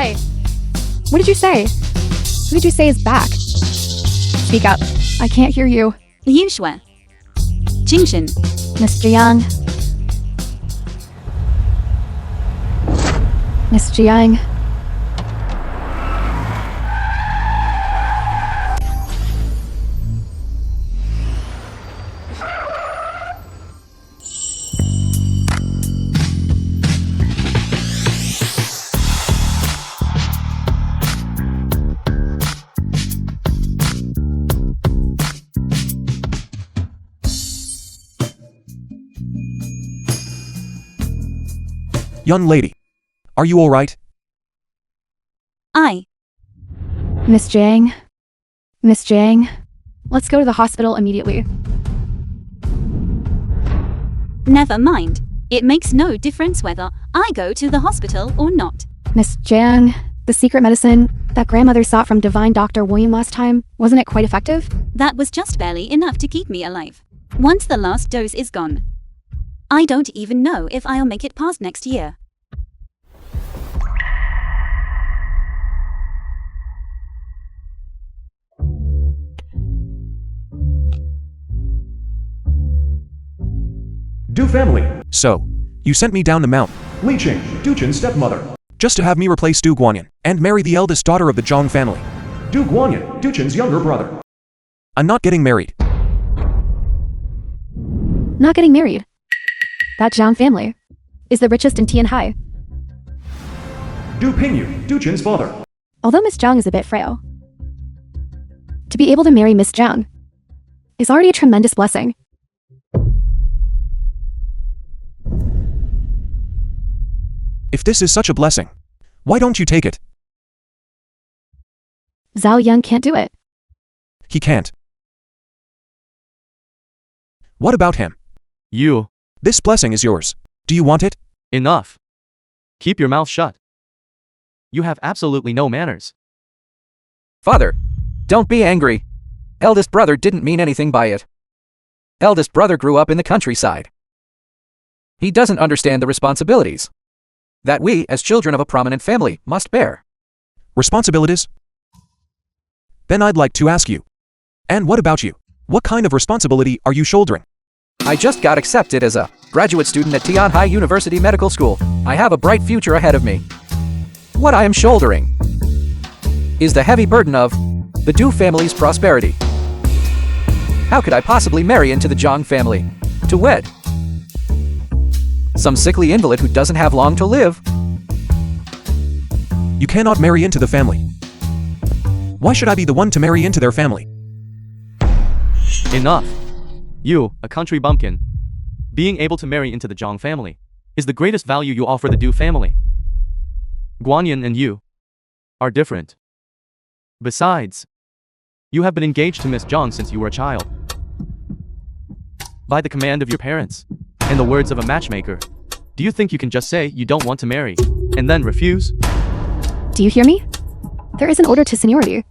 Hey, what did you say? Who did you say is back? Speak up. I can't hear you. liu shui, 精神 Mr. Young. Mr. Young. Young lady, are you all right? Miss Jang. Miss Jang. Let's go to the hospital immediately. Never mind. It makes no difference whether I go to the hospital or not. Miss Jang, the secret medicine that grandmother sought from divine Dr. William last time, wasn't it quite effective? That was just barely enough to keep me alive. Once the last dose is gone, I don't even know if I'll make it past next year. Du family. So, you sent me down the mountain, Li Qing, Du Chen's stepmother. just to have me replace Du Guanyin and marry the eldest daughter of the Zhang family. Du Guanyin, Du Chen's younger brother. I'm not getting married. Not getting married. That Zhang family is the richest in Tianhai. Du Pingyu, Du Chen's father. Although Miss Zhang is a bit frail, to be able to marry Miss Zhang is already a tremendous blessing. If this is such a blessing, why don't you take it? Zhao Yun can't do it. He can't. What about him? You. This blessing is yours. Do you want it? Enough. Keep your mouth shut. You have absolutely no manners. Father, don't be angry. Eldest brother didn't mean anything by it. Eldest brother grew up in the countryside. He doesn't understand the responsibilities that we, as children of a prominent family, must bear. Responsibilities? Then I'd like to ask you. And what about you? What kind of responsibility are you shouldering? I just got accepted as a graduate student at Tianhai University Medical School. I have a bright future ahead of me. What I am shouldering is the heavy burden of the Du family's prosperity. How could I possibly marry into the Zhang family to wed some sickly invalid who doesn't have long to live? You cannot marry into the family. Why should I be the one to marry into their family? Enough. You, a country bumpkin, being able to marry into the Zhang family is the greatest value you offer the Du family. Guanyin and you are different. Besides, you have been engaged to Miss Zhang since you were a child. By the command of your parents, and the words of a matchmaker, do you think you can just say you don't want to marry, and then refuse? Do you hear me? There is an order to seniority.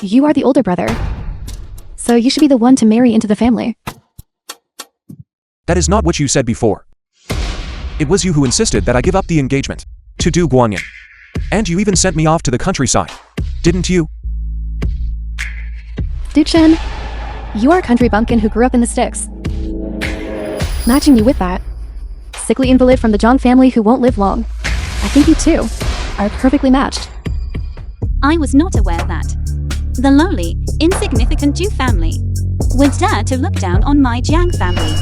You are the older brother, so you should be the one to marry into the family. That is not what you said before. It was you who insisted that I give up the engagement to Du Guanyin. And you even sent me off to the countryside, didn't you? Du Chen, you are a country bumpkin who grew up in the sticks. Matching you with that sickly invalid from the Zhang family who won't live long. I think you two are perfectly matched. I was not aware that the lowly, insignificant Du family would dare to look down on my Jiang family.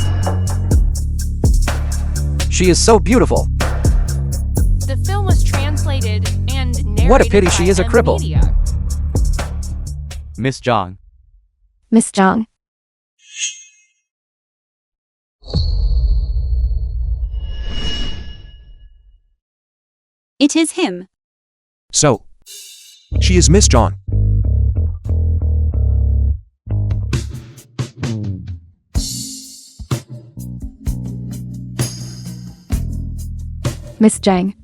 She is so beautiful. The film was translated and narrated What a pity she by is a cripple. Media. Miss Zhang. Miss Zhang. It is him. So, she is Miss Zhang. Miss Zhang.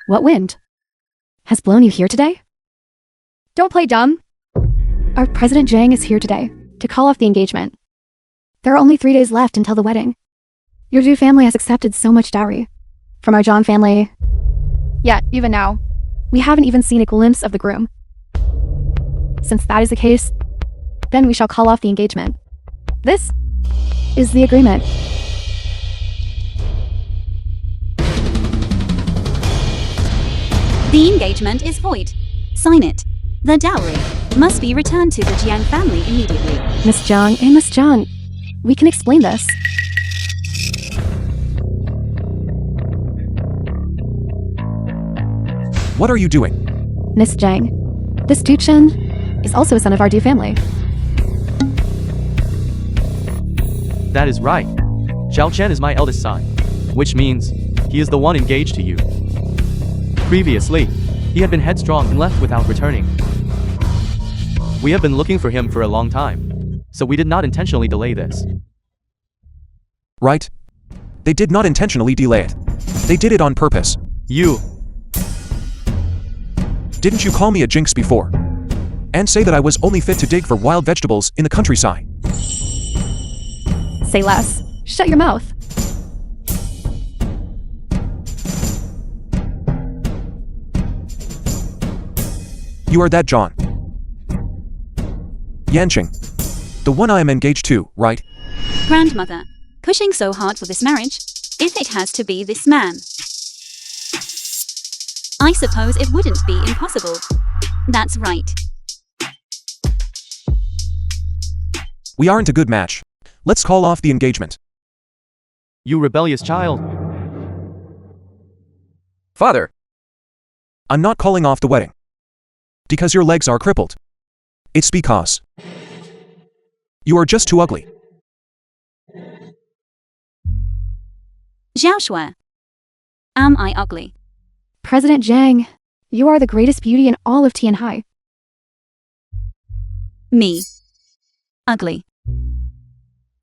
What wind has blown you here today? Don't play dumb. Our President Zhang is here today to call off the engagement. There are only 3 days left until the wedding. Your Du family has accepted so much dowry from our Zhang family. Yet, even now, we haven't even seen a glimpse of the groom. Since that is the case, then we shall call off the engagement. This is the agreement. The engagement is void. Sign it. The dowry must be returned to the Jiang family immediately. Miss Zhang and Miss Zhang, we can explain this. What are you doing? Miss Zhang, this Du Chen is also a son of our Du family. That is right. Zhao Chen is my eldest son, which means he is the one engaged to you. Previously, he had been headstrong and left without returning. We have been looking for him for a long time, so we did not intentionally delay this. Right? They did not intentionally delay it. They did it on purpose. You, Didn't you call me a jinx before? And say that I was only fit to dig for wild vegetables in the countryside? Say less. Shut your mouth. You are that John Yanqing, the one I am engaged to, right? Grandmother, pushing so hard for this marriage, if it has to be this man. I suppose it wouldn't be impossible. That's right. We aren't a good match. Let's call off the engagement. you rebellious child. Father, I'm not calling off the wedding. Because your legs are crippled. It's because you are just too ugly. Zhao Shui. Am I ugly? President Zhang, you are the greatest beauty in all of Tianhai. Me. Ugly.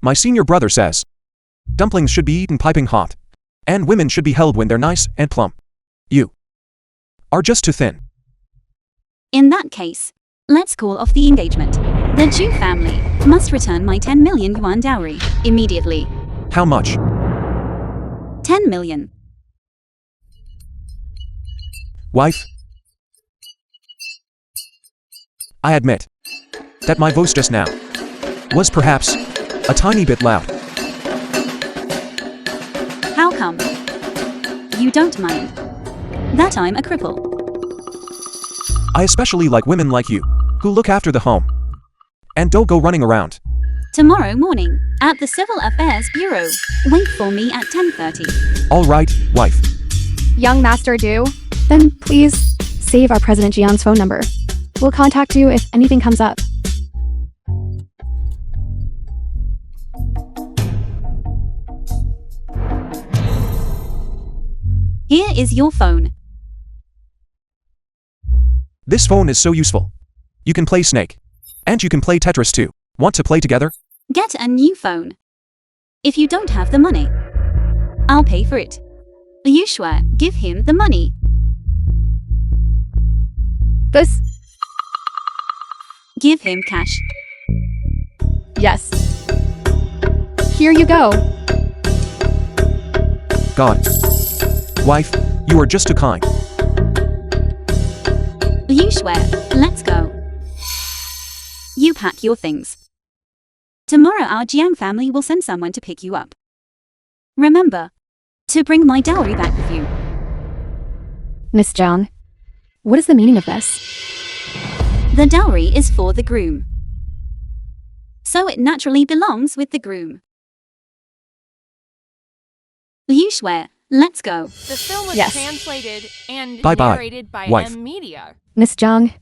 My senior brother says dumplings should be eaten piping hot, and women should be held when they're nice and plump. You are just too thin. In that case, let's call off the engagement. The Zhu family must return my 10 million yuan dowry immediately. How much? 10 million. Wife? I admit that my voice just now was perhaps a tiny bit loud. How come? You don't mind that I'm a cripple? I especially like women like you, who look after the home and don't go running around. Tomorrow morning, at the Civil Affairs Bureau. Wait for me at 10:30. All right, wife. Young Master Du, then please save our President Jian's phone number. We'll contact you if anything comes up. Here is your phone. This phone is so useful. You can play Snake. And you can play Tetris too. Want to play together? Get a new phone. If you don't have the money, I'll pay for it. You sure give him the money. This? Give him cash. Yes. Here you go. God. Wife, you are just too kind. You swear, let's go. You pack your things. Tomorrow our Jiang family will send someone to pick you up. Remember to bring my dowry back with you. Miss Zhang, what is the meaning of this? The dowry is for the groom, so it naturally belongs with the groom. You swear, let's go. The film was Yes. translated and Bye-bye, narrated by wife. M Media. Miss Zhang,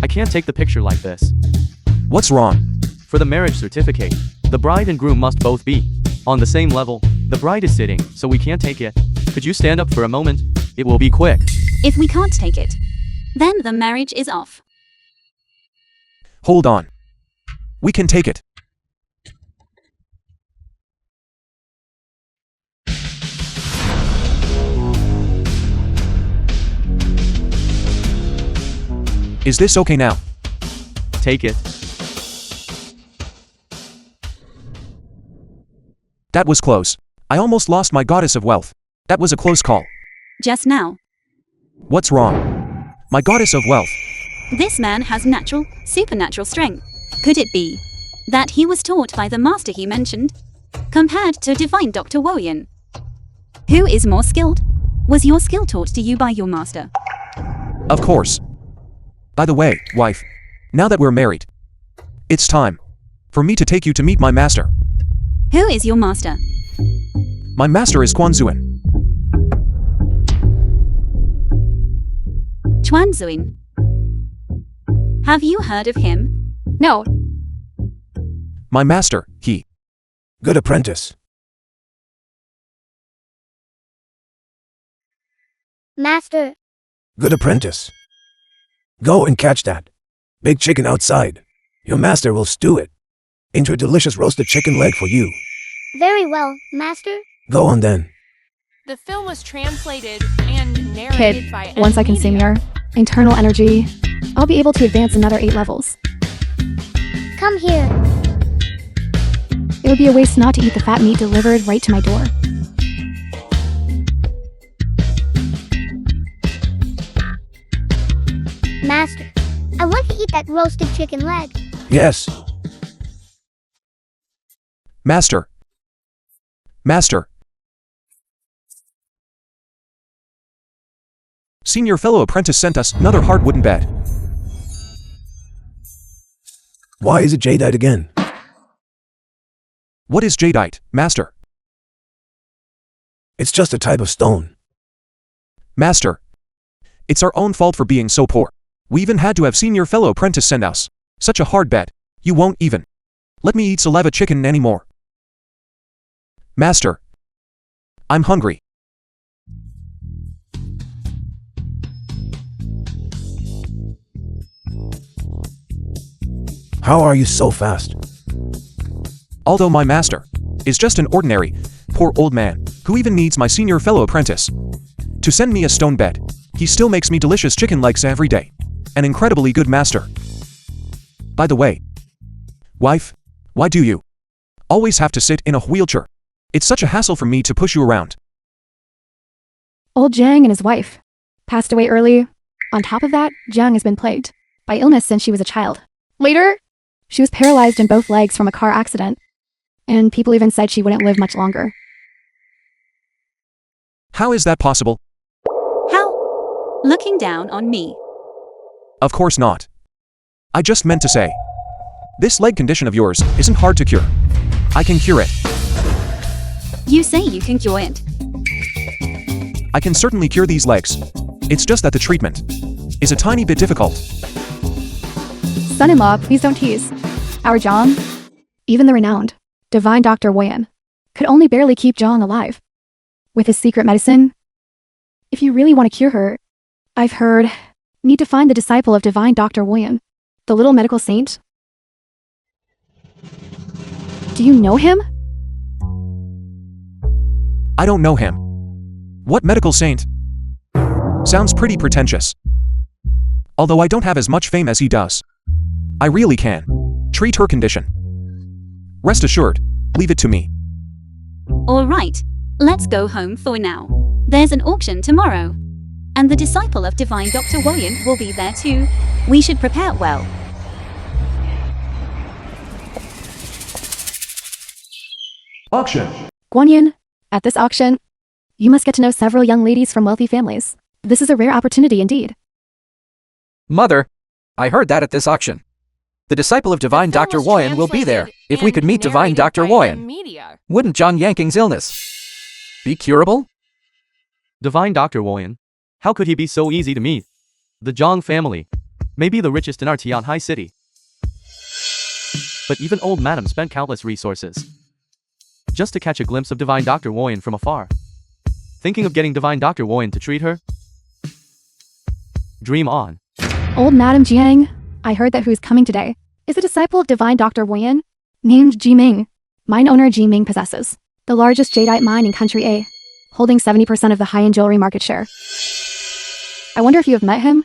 I can't take the picture like this. What's wrong? For the marriage certificate, the bride and groom must both be on the same level. The bride is sitting, so we can't take it. Could you stand up for a moment? It will be quick. If we can't take it, then the marriage is off. Hold on. We can take it. Is this okay now? Take it. That was close. I almost lost my goddess of wealth. That was a close call. Just now. What's wrong? My goddess of wealth. This man has natural, supernatural strength. Could it be that he was taught by the master he mentioned, compared to divine Dr. Woyan? Who is more skilled? Was your skill taught to you by your master? Of course. By the way, wife, now that we're married, it's time for me to take you to meet my master. Who is your master? My master is Kwanzuin. Chuanzuin. Have you heard of him? No, My master, he. Good apprentice. Master, Good apprentice. Go and catch that big chicken outside. Your master will stew it into a delicious roasted chicken leg for you. very well, Master. Go on then. The film was translated and narrated kid, by once I can Media. sing your internal energy, I'll be able to advance another 8 levels. Come here. It would be a waste not to eat the fat meat delivered right to my door. Master, I want to eat that roasted chicken leg. Yes. Master. Master. Senior fellow apprentice sent us another hard wooden bed. Why is it jadeite again? What is jadeite, master? It's just a type of stone. Master. It's our own fault for being so poor. We even had to have senior fellow apprentice send us such a hard bed. You won't even let me eat Saleva chicken anymore. Master. I'm hungry. How are you so fast? Although my master is just an ordinary, poor old man who even needs my senior fellow apprentice to send me a stone bed, he still makes me delicious chicken legs every day. An incredibly good master. By the way, wife, why do you always have to sit in a wheelchair? It's such a hassle for me to push you around. Old Jiang and his wife passed away early. On top of that, Jiang has been plagued by illness since she was a child. Later, she was paralyzed in both legs from a car accident, and people even said she wouldn't live much longer. How is that possible? How? Looking down on me. Of course not. I just meant to say, this leg condition of yours isn't hard to cure. I can cure it. You say you can cure it. I can certainly cure these legs. It's just that the treatment is a tiny bit difficult. Son-in-law, please don't tease. Our Zhang, even the renowned divine Dr. Woyan, could only barely keep Zhang alive. With his secret medicine, if you really want to cure her, I've heard, need to find the disciple of divine Dr. Woyan, the little medical saint. Do you know him? I don't know him. What medical saint? Sounds pretty pretentious. Although I don't have as much fame as he does. I really can treat her condition. Rest assured, leave it to me. All right, let's go home for now. There's an auction tomorrow. And the disciple of divine Dr. Woyan will be there too. We should prepare well. Auction. Guanyin, at this auction, you must get to know several young ladies from wealthy families. This is a rare opportunity indeed. Mother, I heard that at this auction. The disciple of divine The film Dr. was Woyan will be there. translated If we could and meet divine narrated Dr. by Woyan, Media. wouldn't John Yanking's illness be curable? Divine Dr. Woyan. How could he be so easy to meet? The Zhang family may be the richest in our Tianhai city. But even old madam spent countless resources just to catch a glimpse of divine Dr. Woyan from afar. Thinking of getting divine Dr. Woyan to treat her? Dream on. Old Madam Jiang, I heard that who's coming today is a disciple of divine Dr. Woyan named Jiming. Mine owner Jiming possesses the largest jadeite mine in country A, holding 70% of the high-end jewelry market share. I wonder if you have met him?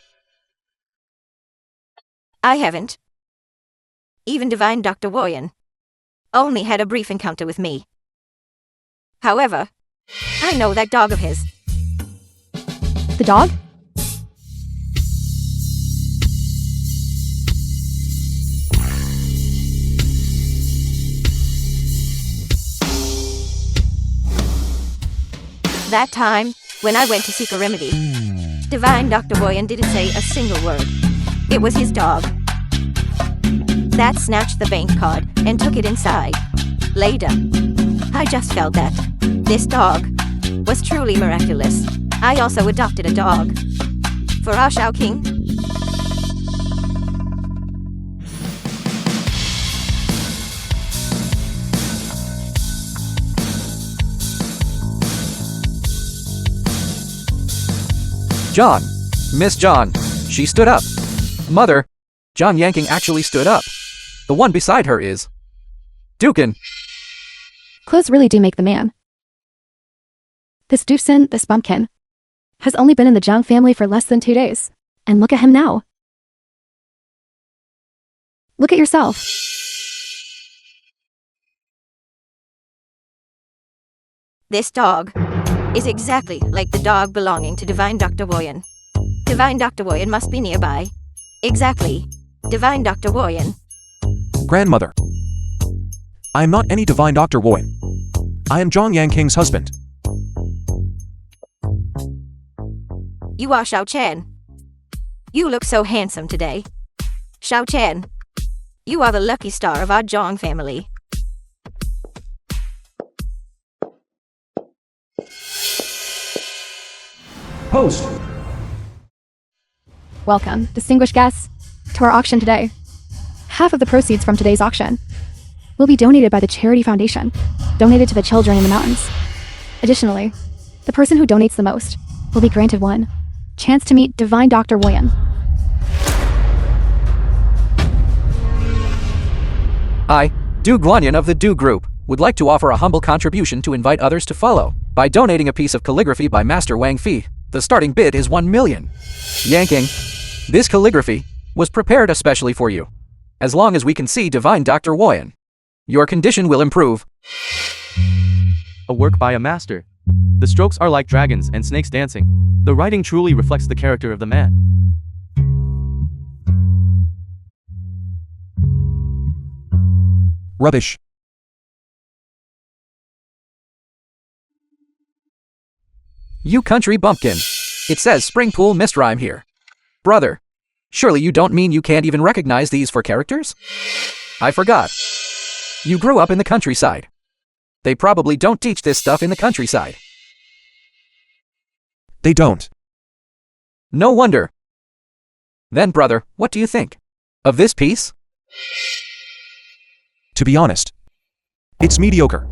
I haven't. Even divine Dr. Warren only had a brief encounter with me. However, I know that dog of his. The dog? That time, when I went to seek a remedy, divine Dr. Warren didn't say a single word. It was his dog. That snatched the bank card and took it inside. Later, I just felt that this dog was truly miraculous. I also adopted a dog for our Shao King. John. Miss John. She stood up. Mother. John Yanking actually stood up. The one beside her is Dukin. Clothes really do make the man. This doofsin, this bumpkin, has only been in the Zhang family for less than 2 days. And look at him now. Look at yourself. This dog is exactly like the dog belonging to divine Dr. Warren. Divine Dr. Warren must be nearby. Exactly. Divine Dr. Warren. Grandmother. I am not any divine Dr. Warren. I am Zhang Yanking's husband. You are Shao Chen. You look so handsome today. Shao Chen, you are the lucky star of our Zhang family. Post. Welcome, distinguished guests, to our auction today. Half of the proceeds from today's auction will be donated by the Charity Foundation, donated to the children in the mountains. Additionally, the person who donates the most will be granted one chance to meet divine Dr. Warren. I, Du Guanyin of the Du Group, would like to offer a humble contribution to invite others to follow by donating a piece of calligraphy by Master Wang Fi. The starting bid is 1 million. Yanking, this calligraphy was prepared especially for you. As long as we can see divine Dr. Warren, your condition will improve. A work by a master. The strokes are like dragons and snakes dancing. The writing truly reflects the character of the man. Rubbish. You country bumpkin. It says Spring Pool Mist Rhyme here. Brother, surely you don't mean you can't even recognize these for characters? I forgot. You grew up in the countryside. They probably don't teach this stuff in the countryside. They don't. No wonder. Then, brother, what do you think of this piece? To be honest, it's mediocre.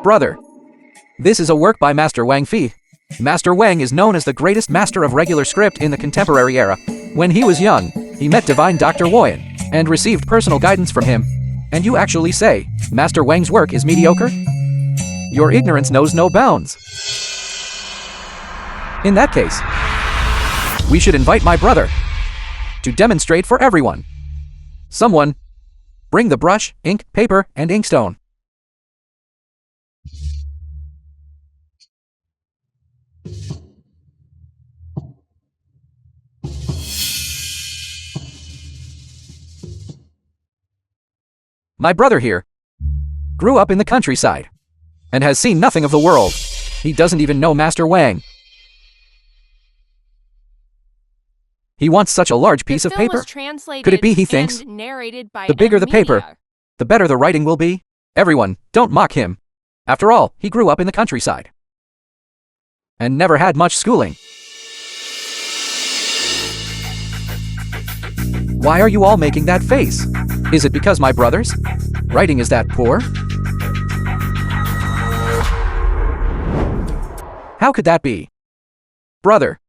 Brother, this is a work by Master Wang Fi. Master Wang is known as the greatest master of regular script in the contemporary era. When he was young, he met divine Dr. Warren and received personal guidance from him. And you actually say, Master Wang's work is mediocre? Your ignorance knows no bounds. In that case, we should invite my brother to demonstrate for everyone. Someone, bring the brush, ink, paper, and inkstone. My brother here grew up in the countryside and has seen nothing of the world. He doesn't even know Master Wang. He wants such a large piece of paper. Could it be he thinks the bigger the paper, the better the writing will be? Everyone, don't mock him. After all, he grew up in the countryside and never had much schooling. Why are you all making that face? Is it because my brother's writing is that poor? How could that be? Brother,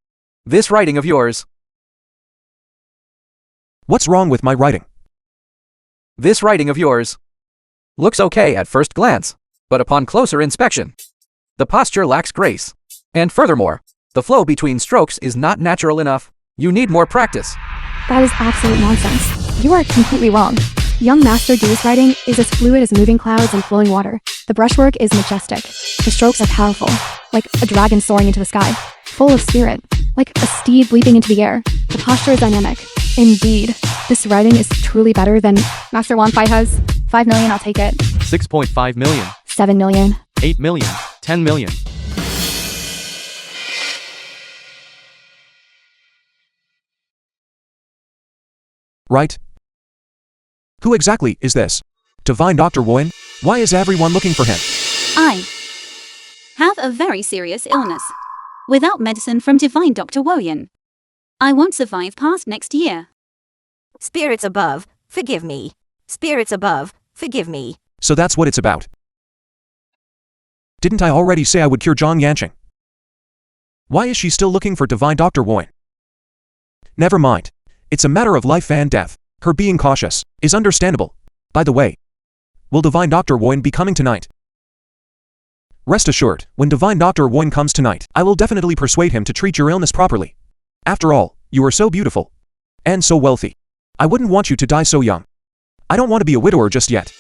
this writing of yours. What's wrong with my writing? This writing of yours looks okay at first glance, but upon closer inspection, the posture lacks grace. And furthermore, The flow between strokes is not natural enough. You need more practice. That is absolute nonsense. You are completely wrong. Young Master Du's writing is as fluid as moving clouds and flowing water. The brushwork is majestic. The strokes are powerful, like a dragon soaring into the sky, full of spirit, like a steed leaping into the air. The posture is dynamic. Indeed, this writing is truly better than Master Wan Fai has. 5 million, I'll take it. 6.5 million. 7 million. 8 million. 10 million. Right? Who exactly is this? Divine Dr. Woyan? Why is everyone looking for him? I have a very serious illness. Without medicine from Divine Dr. Woyan, I won't survive past next year. Spirits above, forgive me. Spirits above, forgive me. So that's what it's about. Didn't I already say I would cure Zhang Yanqing? Why is she still looking for Divine Dr. Woyan? Never mind. It's a matter of life and death. Her being cautious is understandable. By the way, will Divine Dr. Woyan be coming tonight? Rest assured, when Divine Dr. Woyan comes tonight, I will definitely persuade him to treat your illness properly. After all, you are so beautiful. And so wealthy. I wouldn't want you to die so young. I don't want to be a widower just yet.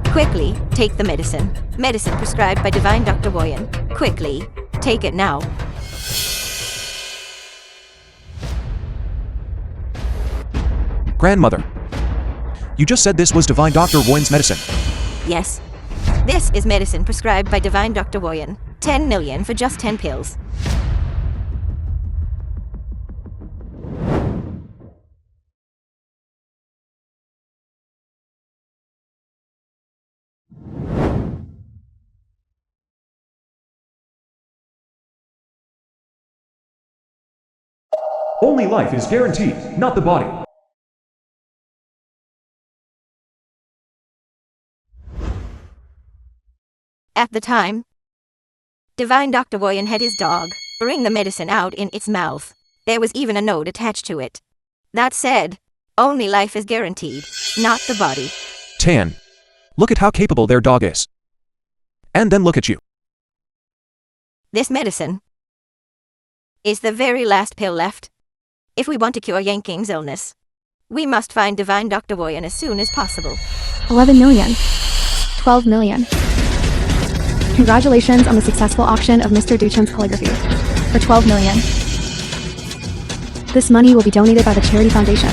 Quickly, take the medicine. Medicine prescribed by Divine Dr. Woyan. Quickly, take it now. Grandmother, you just said this was Divine Dr. Woyan's medicine. Yes. This is medicine prescribed by Divine Dr. Woyan. 10 million for just 10 pills. Only life is guaranteed, not the body. At the time, Divine Dr. Woyan had his dog bring the medicine out in its mouth. There was even a note attached to it. That said, only life is guaranteed, not the body. Tan, look at how capable their dog is. And then look at you. This medicine is the very last pill left. If we want to cure Yanqing's illness, we must find Divine Dr. Woyan as soon as possible. 11 million. 12 million. Congratulations on the successful auction of Mr. Duchen's calligraphy for 12 million. This money will be donated by the Charity Foundation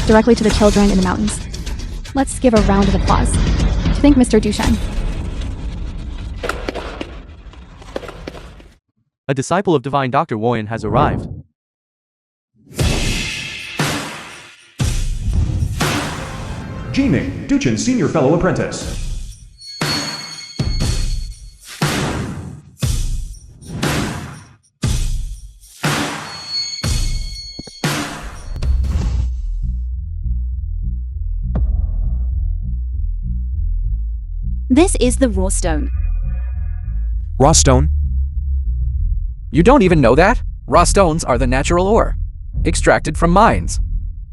directly to the children in the mountains. Let's give a round of applause to thank Mr. Duchen. A disciple of Divine Dr. Woyan has arrived. Jiming, Duchen's senior fellow apprentice. This is the raw stone. Raw stone? You don't even know that? Raw stones are the natural ore, extracted from mines.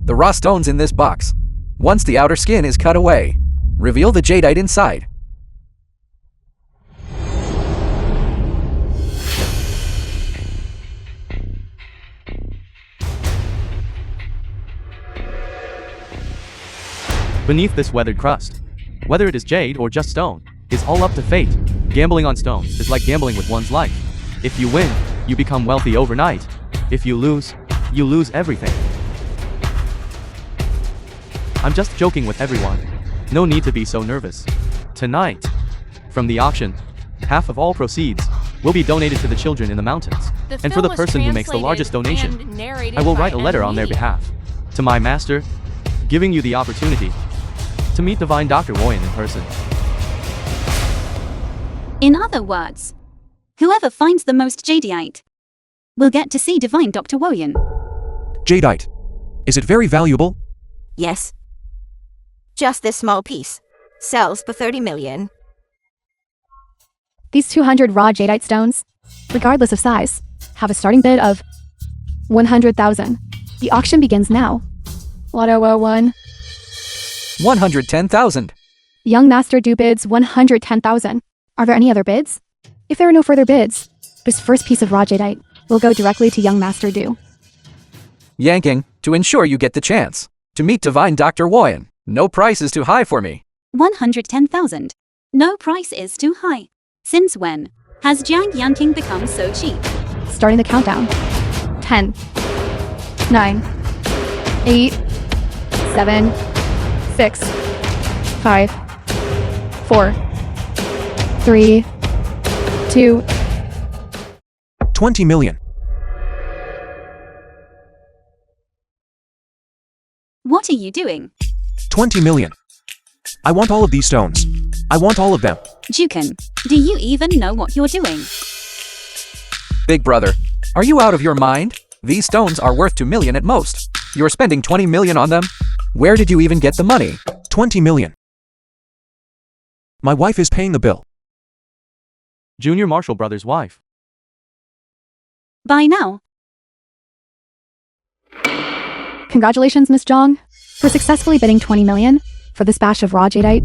The raw stones in this box, once the outer skin is cut away, reveal the jadeite inside. Beneath this weathered crust, whether it is jade or just stone, is all up to fate. Gambling on stone is like gambling with one's life. If you win, you become wealthy overnight. If you lose everything. I'm just joking with everyone. No need to be so nervous. Tonight, from the auction, half of all proceeds will be donated to the children in the mountains. And for the person who makes the largest donation, I will write a letter on their behalf to my master, giving you the opportunity to meet Divine Dr. Woyan in person. In other words, whoever finds the most jadeite will get to see Divine Dr. Woyan. Jadeite. Is it very valuable? Yes. Just this small piece sells for 30 million. These 200 raw jadeite stones, regardless of size, have a starting bid of 100,000. The auction begins now. Lotto 1. 110,000. Young Master Du bids 110,000. Are there any other bids? If there are no further bids, this first piece of raw jadeite will go directly to young Master Du. Yanking, to ensure you get the chance to meet divine Dr. Woyan. No price is too high for me. 110,000. No price is too high. Since when has Jiang Yanking become so cheap? Starting the countdown. 10, 9, 8, 7, 6, 5, 4, 3, 2. 20 million. What are you doing? 20 million. I want all of these stones. I want all of them. Jukin, do you even know what you're doing? Big brother, are you out of your mind? These stones are worth 2 million at most. You're spending 20 million on them? Where did you even get the money? 20 million. My wife is paying the bill. Junior Marshall brother's wife. By now. Congratulations, Miss Zhang, for successfully bidding 20 million for this batch of raw jadeite.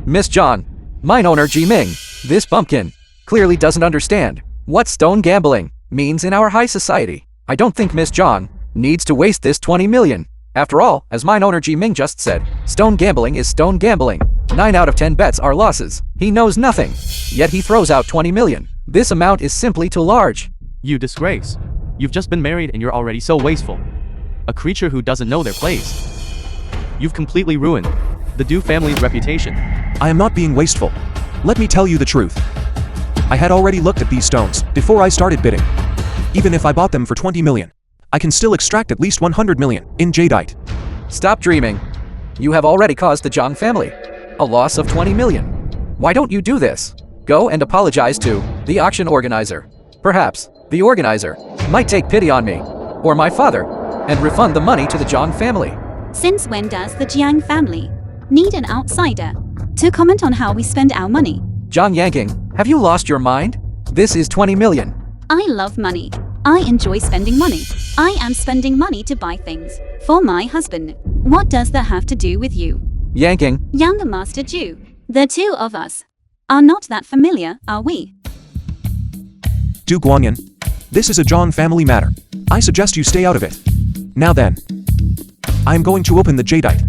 Miss John, mine owner Ji Ming, this bumpkin clearly doesn't understand what stone gambling means in our high society. I don't think Miss John needs to waste this 20 million. After all, as mine owner Ji Ming just said, stone gambling is stone gambling. 9 out of 10 bets are losses. He knows nothing, yet he throws out 20 million. This amount is simply too large. You disgrace. You've just been married and you're already so wasteful. A creature who doesn't know their place. You've completely ruined the Du family's reputation. I am not being wasteful. Let me tell you the truth. I had already looked at these stones before I started bidding. Even if I bought them for 20 million, I can still extract at least 100 million in jadeite. Stop dreaming. You have already caused the Zhang family a loss of 20 million. Why don't you do this? Go and apologize to the auction organizer. Perhaps the organizer might take pity on me or my father and refund the money to the Zhang family. Since when does the Jiang family need an outsider to comment on how we spend our money? Zhang Yanking, have you lost your mind? This is 20 million. I love money. I enjoy spending money. I am spending money to buy things for my husband. What does that have to do with you? Yanking, Young Master Jew, the two of us are not that familiar, are we? Du Guanyin, this is a Zhang family matter. I suggest you stay out of it. Now then, I am going to open the jadeite.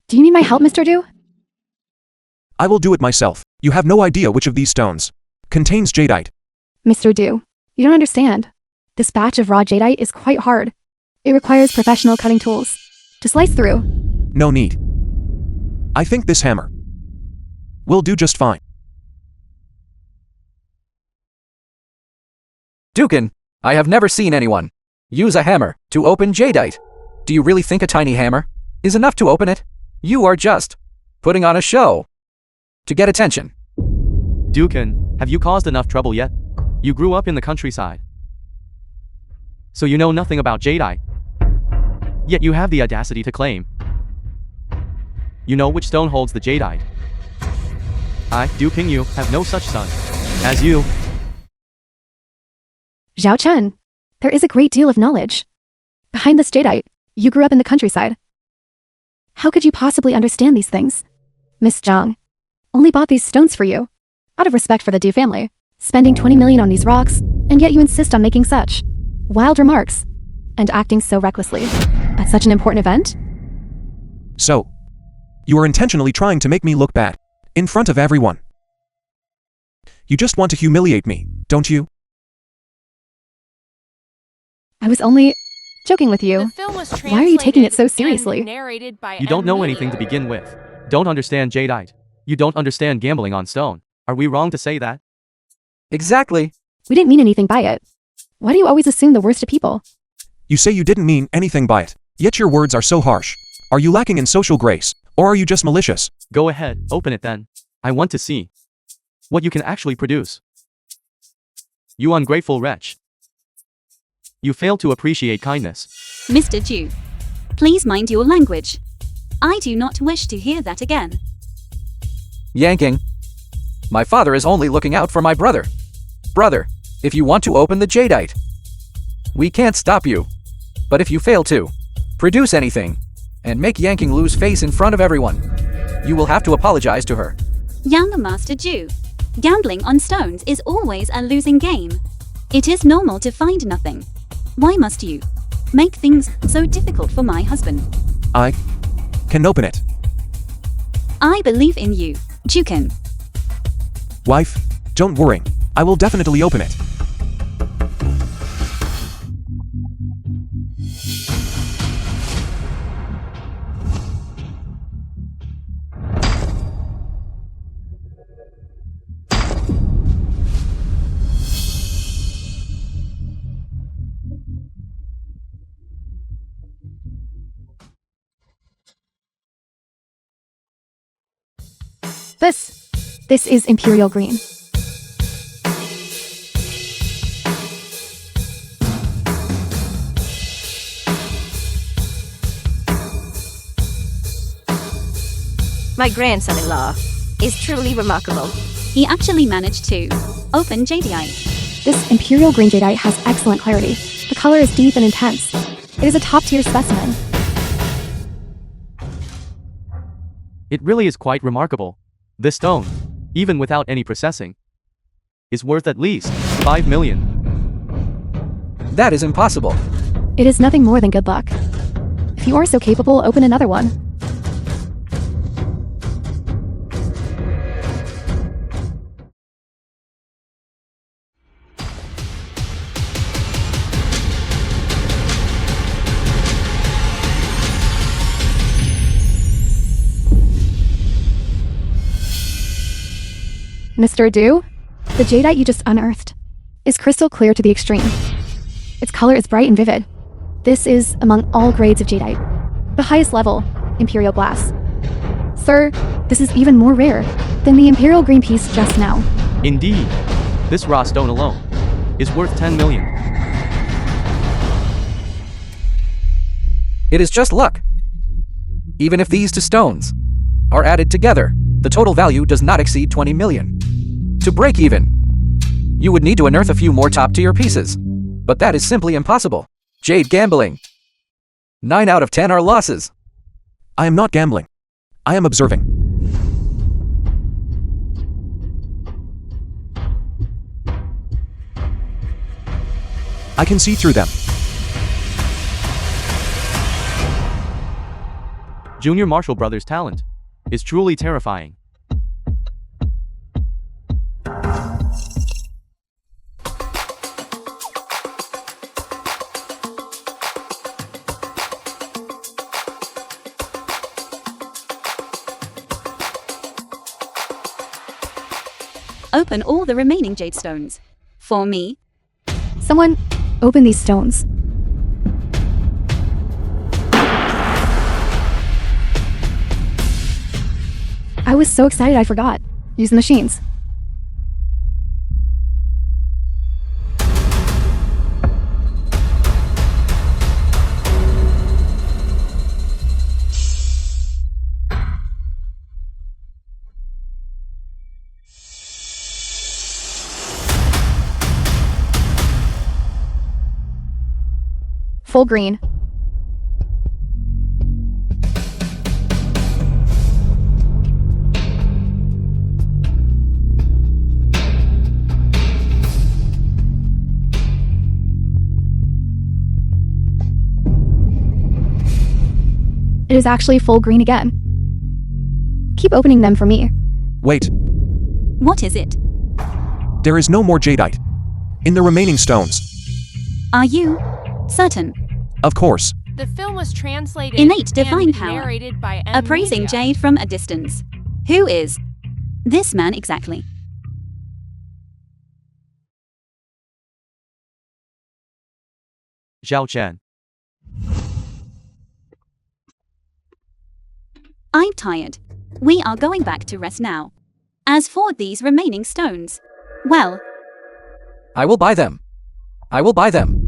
Do you need my help, Mr. Du? I will do it myself. You have no idea which of these stones contains jadeite. Mr. Du, you don't understand. This batch of raw jadeite is quite hard. It requires professional cutting tools to slice through. No need. I think this hammer will do just fine. Dukin, I have never seen anyone use a hammer to open jadeite. Do you really think a tiny hammer is enough to open it? You are just putting on a show to get attention. Dukin, have you caused enough trouble yet? You grew up in the countryside, so you know nothing about jadeite. Yet you have the audacity to claim you know which stone holds the jadeite. I, Du Pingyu, have no such son as you. Zhao Chen, there is a great deal of knowledge behind this jadeite. You grew up in the countryside. How could you possibly understand these things? Miss Zhang only bought these stones for you, out of respect for the Du family, spending 20 million on these rocks, and yet you insist on making such wild remarks and acting so recklessly at such an important event? So, you are intentionally trying to make me look bad in front of everyone. You just want to humiliate me, don't you? I was only joking with you. The film was Why are you taking it so translated seriously? and narrated by You don't know Emily. anything to begin with. Don't understand jadeite. You don't understand gambling on stone. Are we wrong to say that? Exactly. We didn't mean anything by it. Why do you always assume the worst of people? You say you didn't mean anything by it, yet your words are so harsh. Are you lacking in social grace, or are you just malicious? Go ahead, open it then. I want to see what you can actually produce. You ungrateful wretch. You fail to appreciate kindness. Mr. Jew, please mind your language. I do not wish to hear that again. Yanking, my father is only looking out for my brother. Brother, if you want to open the jadeite. We can't stop you. But if you fail to produce anything and make Yanking lose face in front of everyone, you will have to apologize to her. Young Master Jew, gambling on stones is always a losing game. It is normal to find nothing. Why must you make things so difficult for my husband? I can open it. I believe in you, Jukin. Wife, don't worry. I will definitely open it. This is Imperial Green. My grandson-in-law is truly remarkable. He actually managed to open jadeite. This Imperial Green jadeite has excellent clarity. The color is deep and intense. It is a top-tier specimen. It really is quite remarkable. This stone, even without any processing, is worth at least 5 million. That is impossible. It is nothing more than good luck. If you are so capable, open another one. Mr. Du, the jadeite you just unearthed is crystal clear to the extreme. Its color is bright and vivid. This is among all grades of jadeite, the highest level, Imperial glass. Sir, this is even more rare than the Imperial Green piece just now. Indeed, this raw stone alone is worth 10 million. It is just luck. Even if these two stones are added together, the total value does not exceed 20 million. To break even, you would need to unearth a few more top-tier pieces. But that is simply impossible. Jade gambling. 9 out of 10 are losses. I am not gambling. I am observing. I can see through them. Junior Marshall Brothers' talent is truly terrifying. Open all the remaining jade stones. For me. Someone, open these stones. I was so excited I forgot. Use the machines. Full green. It is actually full green again. Keep opening them for me. Wait, What is it? there is no more jadeite in the remaining stones. Are you certain? Of course. The film was translated Innate divine and power. narrated by Appraising Media. jade from a distance. Who is this man exactly? Zhao Chen. I'm tired. We are going back to rest now. As for these remaining stones, well, I will buy them. I will buy them.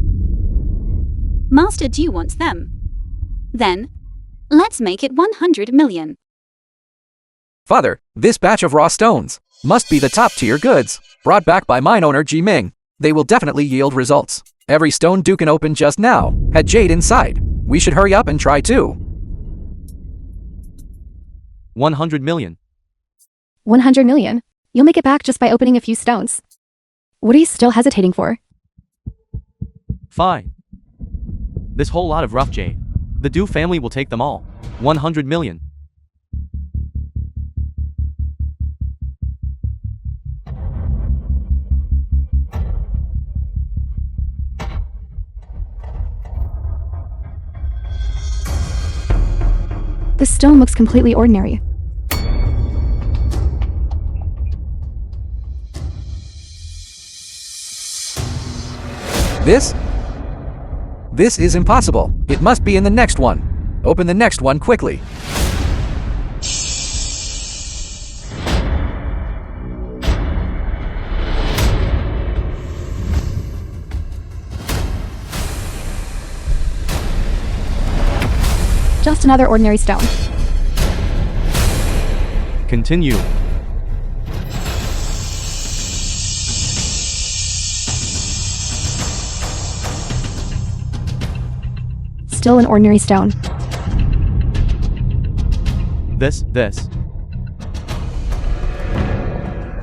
Master Du wants them. Then, let's make it 100 million. Father, this batch of raw stones must be the top-tier goods, brought back by mine owner Ji Ming. They will definitely yield results. Every stone Dukin opened just now had jade inside. We should hurry up and try too. 100 million. 100 million. You'll make it back just by opening a few stones. What are you still hesitating for? Fine. This whole lot of rough jade. The Du family will take them all. 100 million. This stone looks completely ordinary. This is impossible. It must be in the next one. Open the next one quickly. Just another ordinary stone. Continue. Still an ordinary stone. This.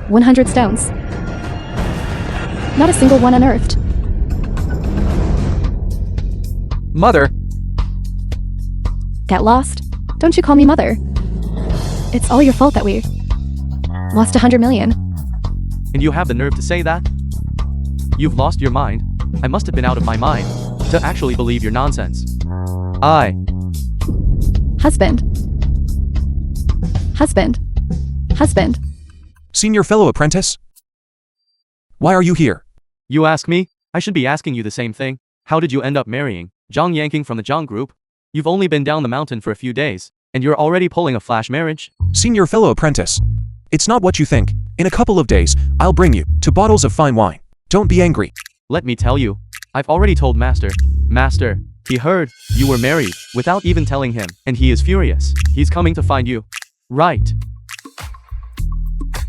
100 stones. Not a single one unearthed. Mother, Get lost? Don't you call me mother. It's all your fault that we lost 100 million. And you have the nerve to say that? You've lost your mind. I must have been out of my mind to actually believe your nonsense. Husband. Senior fellow apprentice? Why are you here? You ask me? I should be asking you the same thing. How did you end up marrying Zhang Yanking from the Zhang group? You've only been down the mountain for a few days, and you're already pulling a flash marriage? Senior fellow apprentice. It's not what you think. In a couple of days, I'll bring you 2 bottles of fine wine. Don't be angry. Let me tell you. I've already told Master. Master, he heard you were married without even telling him, and he is furious. He's coming to find you. Right.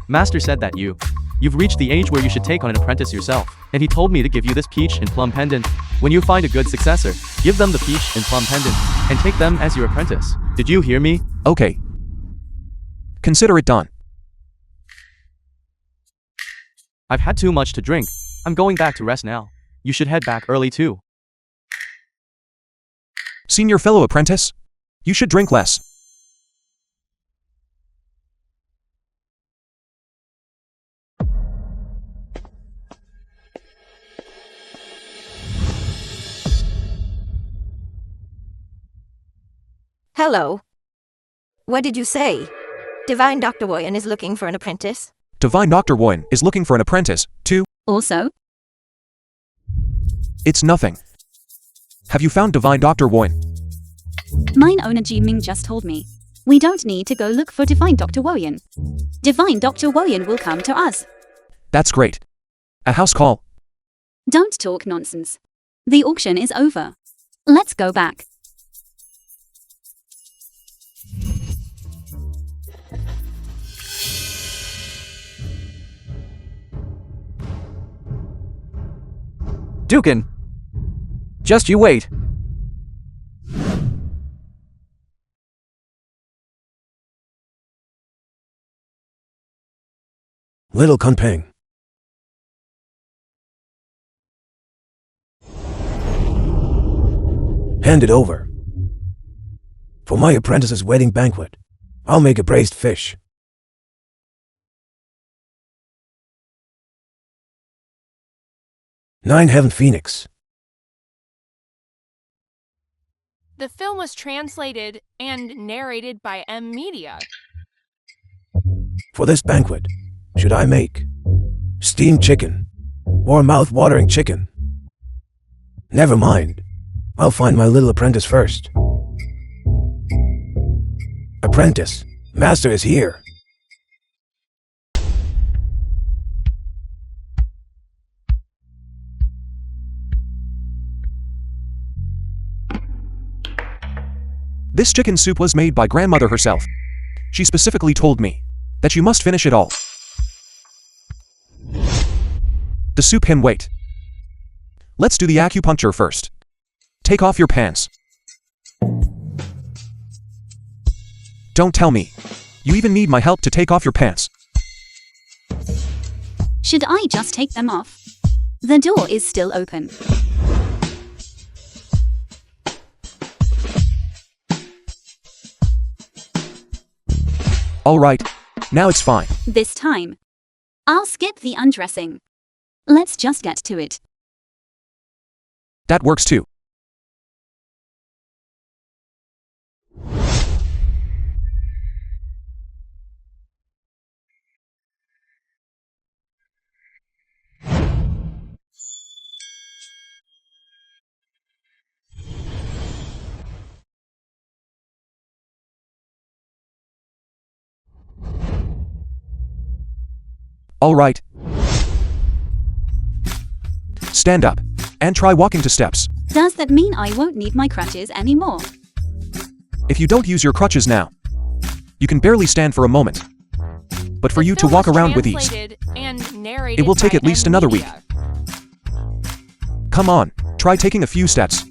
Master said that you've reached the age where you should take on an apprentice yourself, and he told me to give you this peach and plum pendant. When you find a good successor, give them the peach and plum pendant, and take them as your apprentice. Did you hear me? Okay. Consider it done. I've had too much to drink. I'm going back to rest now. You should head back early too. Senior fellow apprentice? You should drink less. Hello. What did you say? Divine Dr. Woyan is looking for an apprentice. Divine Dr. Woyan is looking for an apprentice, too. Also, It's nothing. Have you found Divine Dr. Woyan? mine owner Ji Ming just told me. We don't need to go look for Divine Dr. Woyan. Divine Dr. Woyan will come to us. That's great. A house call. Don't talk nonsense. The auction is over. Let's go back. Dukin. Just you wait. Little Kunpeng. Hand it over. For my apprentice's wedding banquet, I'll make a braised fish. Nine Heaven Phoenix. The film was translated and narrated by M Media. For this banquet, should I make steamed chicken or mouth-watering chicken? Never mind. I'll find my little apprentice first. Apprentice, master is here. This chicken soup was made by grandmother herself. She specifically told me that you must finish it all. The soup can wait. Let's do the acupuncture first. Take off your pants. Don't tell me. You even need my help to take off your pants. Should I just take them off? The door is still open. Alright. Now it's fine. This time, I'll skip the undressing. Let's just get to it. That works too. Alright. Stand up. And try walking to steps. Does that mean I won't need my crutches anymore? If you don't use your crutches now, you can barely stand for a moment. But for The you to film walk was around with ease, translated and narrated it will take by at least N another week. Media. Come on, try taking a few steps.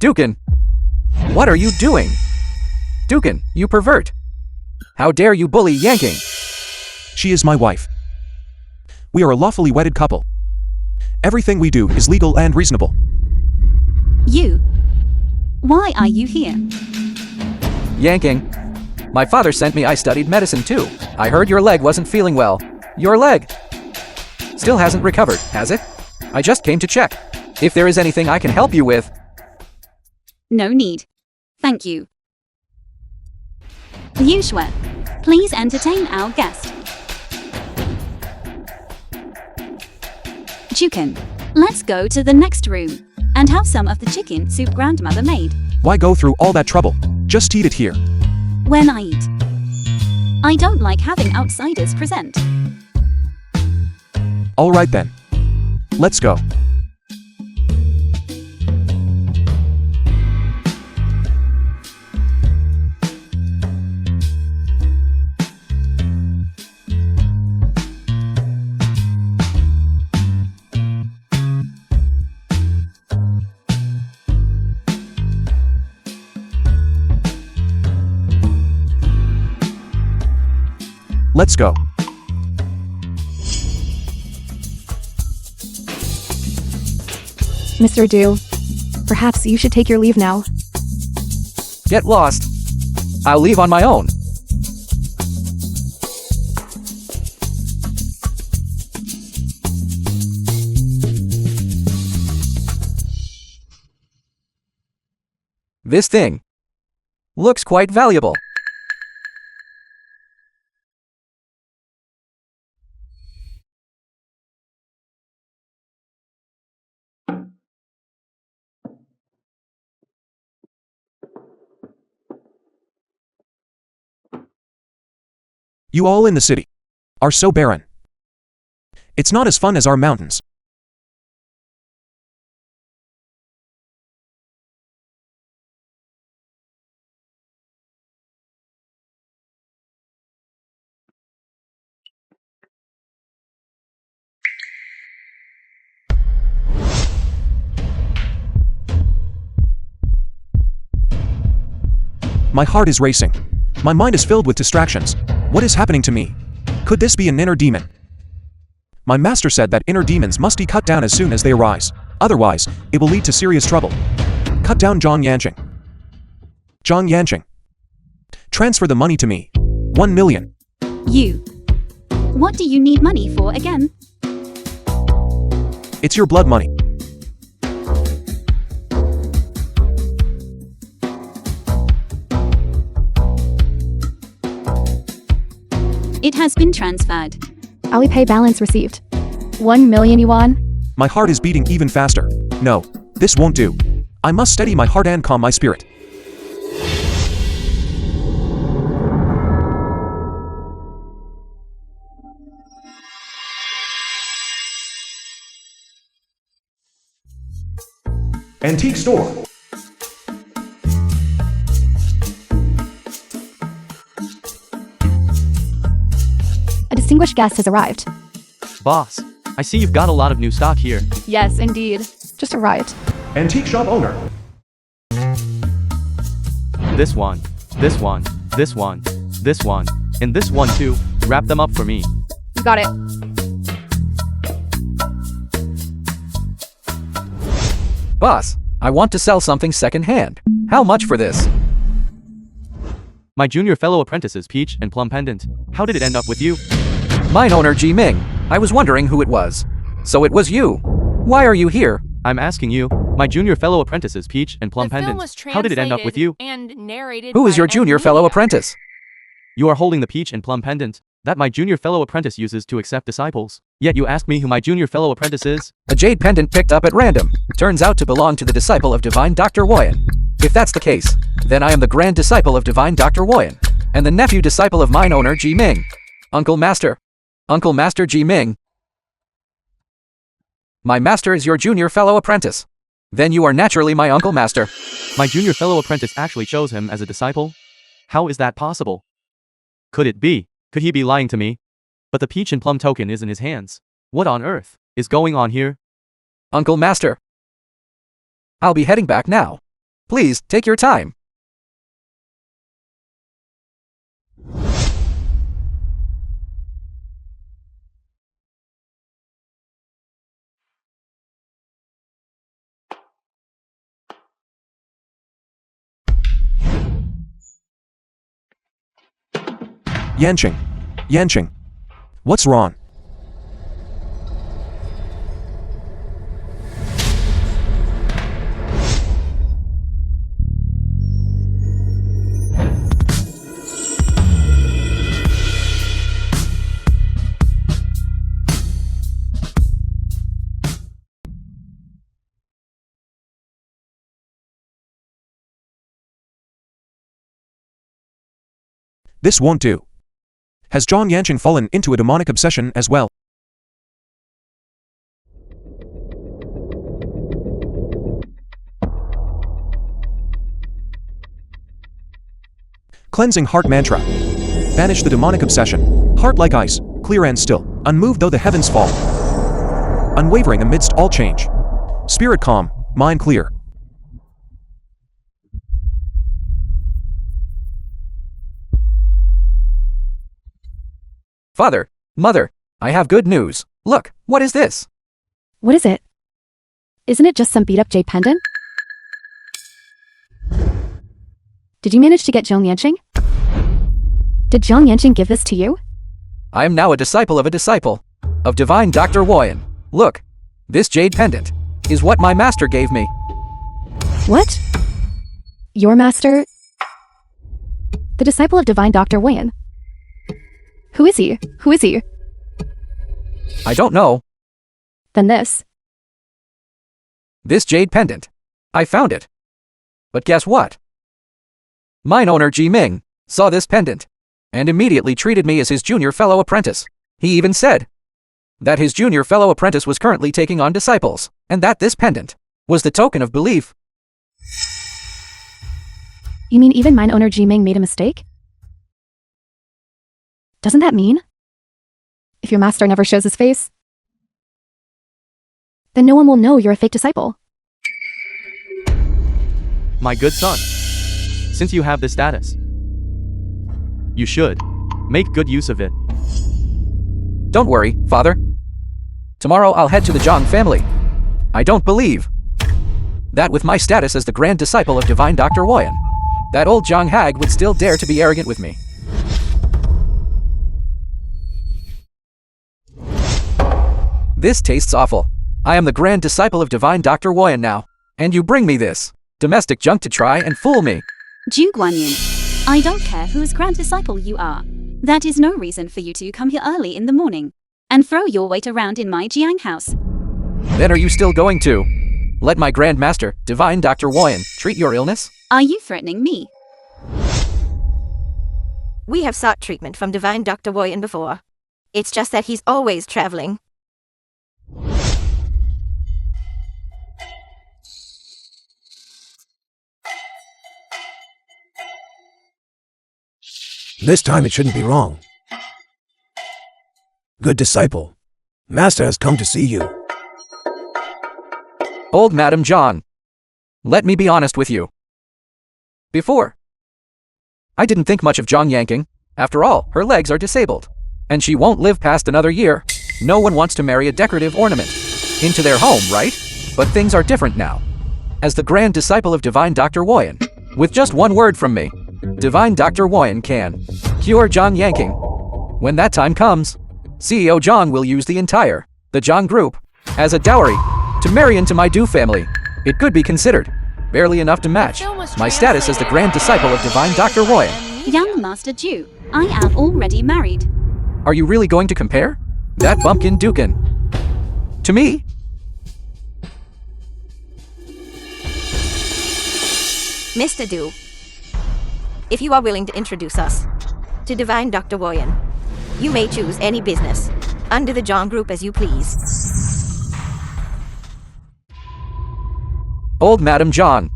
Dukin! What are you doing? Dukin, you pervert! How dare you bully Yanking? She is my wife. We are a lawfully wedded couple. Everything we do is legal and reasonable. You? Why are you here? Yanking. My father sent me. I studied medicine too. I heard your leg wasn't feeling well. Your leg still hasn't recovered, has it? I just came to check. If there is anything I can help you with. No need. Thank you. Yushua, please entertain our guest. Chicken, let's go to the next room and have some of the chicken soup grandmother made. Why go through all that trouble? Just eat it here. When I eat, I don't like having outsiders present. Alright then. Let's go. Let's go. Mr. Du, perhaps you should take your leave now. Get lost. I'll leave on my own. This thing looks quite valuable. You all in the city are so barren. It's not as fun as our mountains. My heart is racing. My mind is filled with distractions. What is happening to me? Could this be an inner demon? My master said that inner demons must be cut down as soon as they arise. Otherwise, it will lead to serious trouble. Cut down Zhang Yanqing. Zhang Yanqing. Transfer the money to me. 1 million. You. What do you need money for again? It's your blood money. It has been transferred. Alipay balance received. 1 million yuan. My heart is beating even faster. No, this won't do. I must steady my heart and calm my spirit. Antique store. A distinguished guest has arrived. Boss, I see you've got a lot of new stock here. Yes, indeed. Just arrived. Antique shop owner. This one, this one, this one, this one, and this one too. Wrap them up for me. You got it. Boss, I want to sell something second-hand. How much for this? My junior fellow apprentice's peach and plum pendant. How did it end up with you? Mine owner Ji Ming. I was wondering who it was. So it was you. Why are you here? I'm asking you. My junior fellow apprentice's peach and plum The film pendant. was How did it end up with you? and narrated Who is by your junior Olivia. fellow apprentice? You are holding the peach and plum pendant that my junior fellow apprentice uses to accept disciples. Yet you ask me who my junior fellow apprentice is? A jade pendant picked up at random. Turns out to belong to the disciple of divine Dr. Woyan. If that's the case, then I am the grand disciple of divine Dr. Woyan, and the nephew disciple of mine owner Ji Ming. Uncle Master Ji Ming. My master is your junior fellow apprentice. Then you are naturally my uncle master. My junior fellow apprentice actually chose him as a disciple? How is that possible? Could it be? Could he be lying to me? But the peach and plum token is in his hands. What on earth is going on here? Uncle Master. I'll be heading back now. Please, take your time. Yanqing. What's wrong? This won't do. Has John Yanqing fallen into a demonic obsession as well? Cleansing heart mantra. Banish the demonic obsession. Heart like ice, clear and still, unmoved though the heavens fall. Unwavering amidst all change. Spirit calm, mind clear. Father, Mother, I have good news. Look, what is this? What is it? Isn't it just some beat-up jade pendant? Did you manage to get Zhong Yanqing? Did Zhong Yanqing give this to you? I am now a disciple of divine Dr. Woyan. Look, this jade pendant is what my master gave me. What? Your master? The disciple of divine Dr. Woyan. Who is he? Who is he? I don't know. Then this. This jade pendant. I found it. But guess what? Mine owner Ji Ming saw this pendant and immediately treated me as his junior fellow apprentice. He even said that his junior fellow apprentice was currently taking on disciples, and that this pendant was the token of belief. You mean even mine owner Ji Ming made a mistake? Doesn't that mean if your master never shows his face, then no one will know you're a fake disciple? My good son, since you have this status, you should make good use of it. Don't worry, Father. Tomorrow I'll head to the Zhang family. I don't believe that with my status as the grand disciple of divine Dr. Woyan, that old Zhang hag would still dare to be arrogant with me. This tastes awful. I am the grand disciple of divine Dr. Woyan now, and you bring me this domestic junk to try and fool me. Ju Guanyin, I don't care whose grand disciple you are. That is no reason for you to come here early in the morning and throw your weight around in my Jiang house. Then are you still going to let my Grand Master, Divine Dr. Woyan, treat your illness? Are you threatening me? We have sought treatment from Divine Dr. Woyan before. It's just that he's always traveling. This time it shouldn't be wrong. Good disciple, Master has come to see you. Old Madam John, let me be honest with you. Before, I didn't think much of Zhang Yanking. After all, her legs are disabled, and she won't live past another year. No one wants to marry a decorative ornament into their home, right? But things are different now. As the grand disciple of Divine Dr. Woyan, with just one word from me, Divine Dr. Woyan can cure Zhang Yanking. When that time comes, CEO Zhang will use the Zhang group, as a dowry, to marry into my Du family. It could be considered barely enough to match my status as the grand disciple of Divine Dr. Woyan. Young Master Ju, I am already married. Are you really going to compare that bumpkin Dukin to me? Mr. Du, if you are willing to introduce us to Divine Dr. Woyan, you may choose any business under the Zhang group as you please. Old Madam John,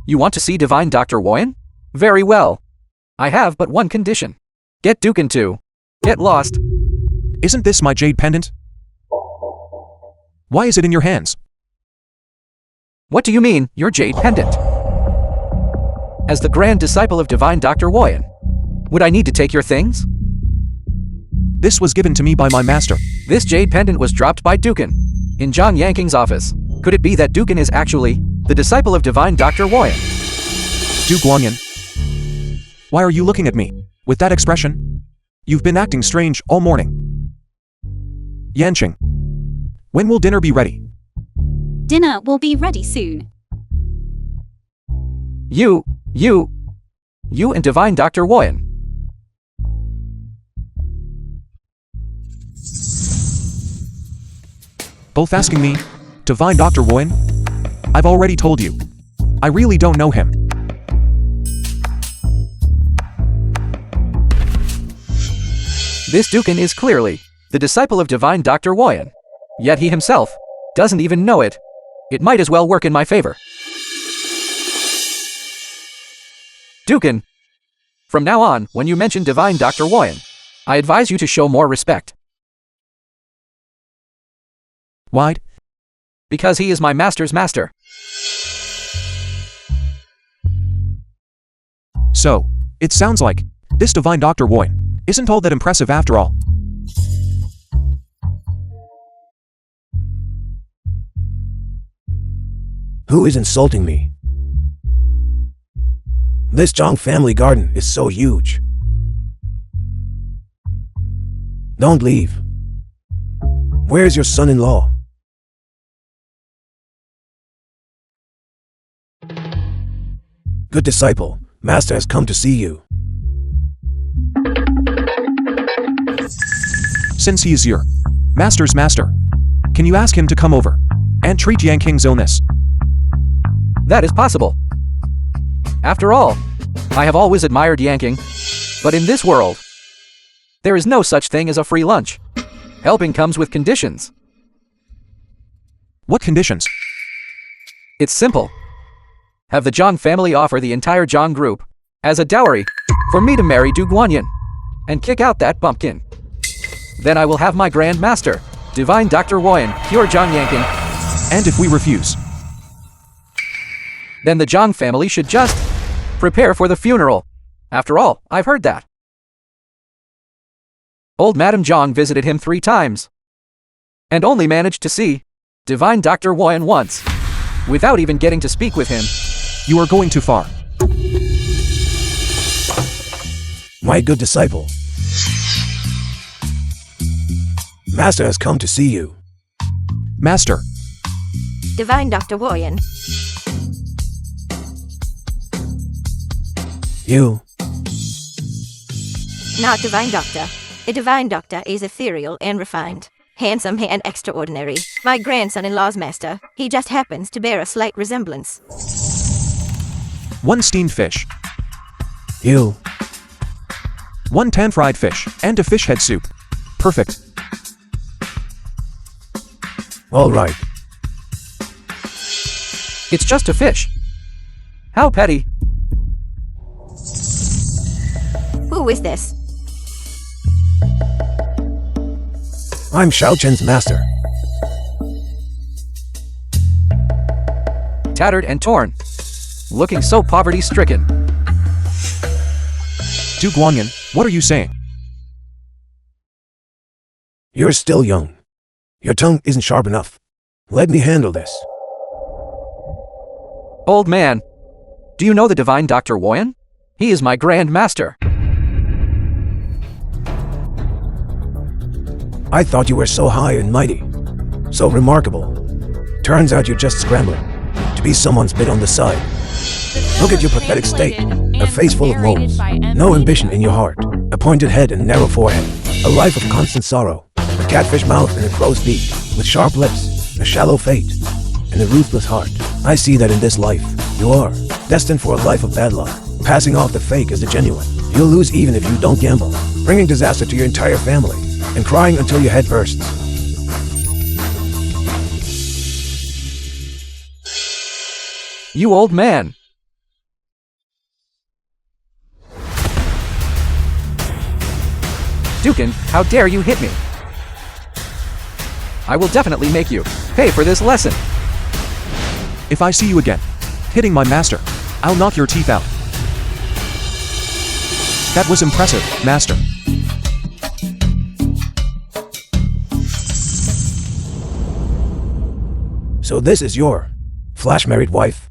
you want to see Divine Dr. Woyan? Very well. I have but one condition. Get Dukin to get lost. Isn't this my jade pendant? Why is it in your hands? What do you mean, your jade pendant? As the grand disciple of Divine Dr. Woyan, would I need to take your things? This was given to me by my master. This jade pendant was dropped by Dukin in Zhang Yanking's office. Could it be that Dukin is actually the disciple of Divine Dr. Woyan? Du Guanyin. Why are you looking at me with that expression? You've been acting strange all morning. Yanqing, when will dinner be ready? Dinner will be ready soon. You and Divine Dr. Woyan. Both asking me, Divine Dr. Woyan? I've already told you. I really don't know him. This Dukin is clearly the disciple of Divine Dr. Woyan. Yet he himself doesn't even know it. It might as well work in my favor. Dukin, from now on, when you mention Divine Dr. Woyan, I advise you to show more respect. Why? Because he is my master's master. So, it sounds like this Divine Dr. Woyan isn't all that impressive after all. Who is insulting me? This Zhang family garden is so huge. Don't leave. Where's your son-in-law? Good disciple, Master has come to see you. Since he is your master's master, can you ask him to come over and treat Yanking's illness? That is possible. After all, I have always admired Yanking, but in this world, there is no such thing as a free lunch. Helping comes with conditions. What conditions? It's simple. Have the Zhang family offer the entire Zhang group as a dowry for me to marry Du Guanyin and kick out that bumpkin. Then I will have my Grand Master, Divine Dr. Woyan, cure Zhang Yanking. And if we refuse? Then the Zhang family should just prepare for the funeral. After all, I've heard that old Madam Zhang visited him 3 times and only managed to see Divine Dr. Woyan once without even getting to speak with him. You are going too far. My good disciple, Master has come to see you. Master. Divine Dr. Woyan. Not divine doctor. A divine doctor is ethereal and refined, handsome and extraordinary. My grandson-in-law's master, he just happens to bear a slight resemblance. 1 steamed fish, You. 1 pan-fried fish, and a fish head soup. Perfect. All right. It's just a fish. How petty. Who is this? I'm Xiao Chen's master. Tattered and torn. Looking so poverty-stricken. Du Guanyin, what are you saying? You're still young. Your tongue isn't sharp enough. Let me handle this. Old man. Do you know the divine Dr. Woyan? He is my grand master. I thought you were so high and mighty. So remarkable. Turns out you're just scrambling to be someone's bit on the side. Look at your pathetic state. A face full of moles. No ambition in your heart. A pointed head and narrow forehead. A life of constant sorrow. A catfish mouth and a crow's beak. With sharp lips. A shallow fate. And a ruthless heart. I see that in this life, you are destined for a life of bad luck. Passing off the fake as the genuine. You'll lose even if you don't gamble. Bringing disaster to your entire family. And crying until your head bursts. You old man. Dukin, how dare you hit me? I will definitely make you pay for this lesson. If I see you again, hitting my master, I'll knock your teeth out. That was impressive, master. So this is your flash-married wife?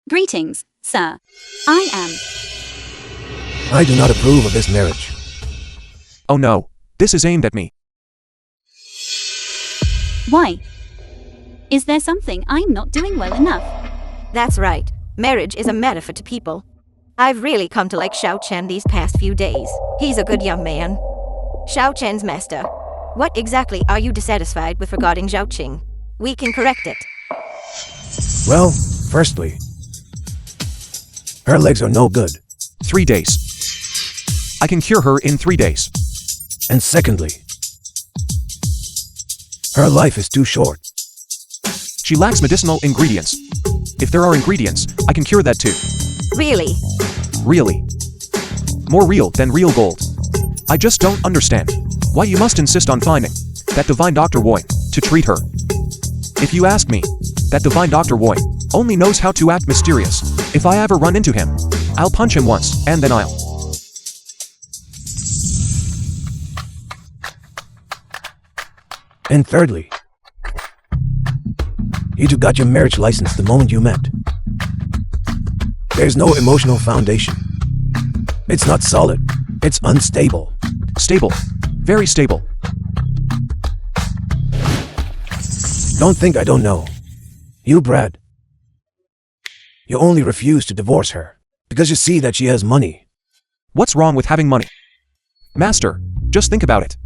Greetings, sir. I am. I do not approve of this marriage. Oh no, this is aimed at me. Why? Is there something I'm not doing well enough? That's right. Marriage is a metaphor to people. I've really come to like Xiao Chen these past few days. He's a good young man. Xiao Chen's master. What exactly are you dissatisfied with regarding Xiao Qing? We can correct it. Well, firstly, her legs are no good. 3 days. I can cure her in 3 days. And secondly, her life is too short. She lacks medicinal ingredients. If there are ingredients, I can cure that too. Really? Really. More real than real gold. I just don't understand why you must insist on finding that divine Dr. Woy to treat her. If you ask me, that divine Dr. Woy only knows how to act mysterious. If I ever run into him, I'll punch him once, and then I'll... And thirdly, you two got your marriage license the moment you met. There's no emotional foundation. It's not solid. It's unstable. Stable. Very stable. Don't think I don't know. You, Brad. You only refuse to divorce her because you see that she has money. What's wrong with having money? Master, just think about it.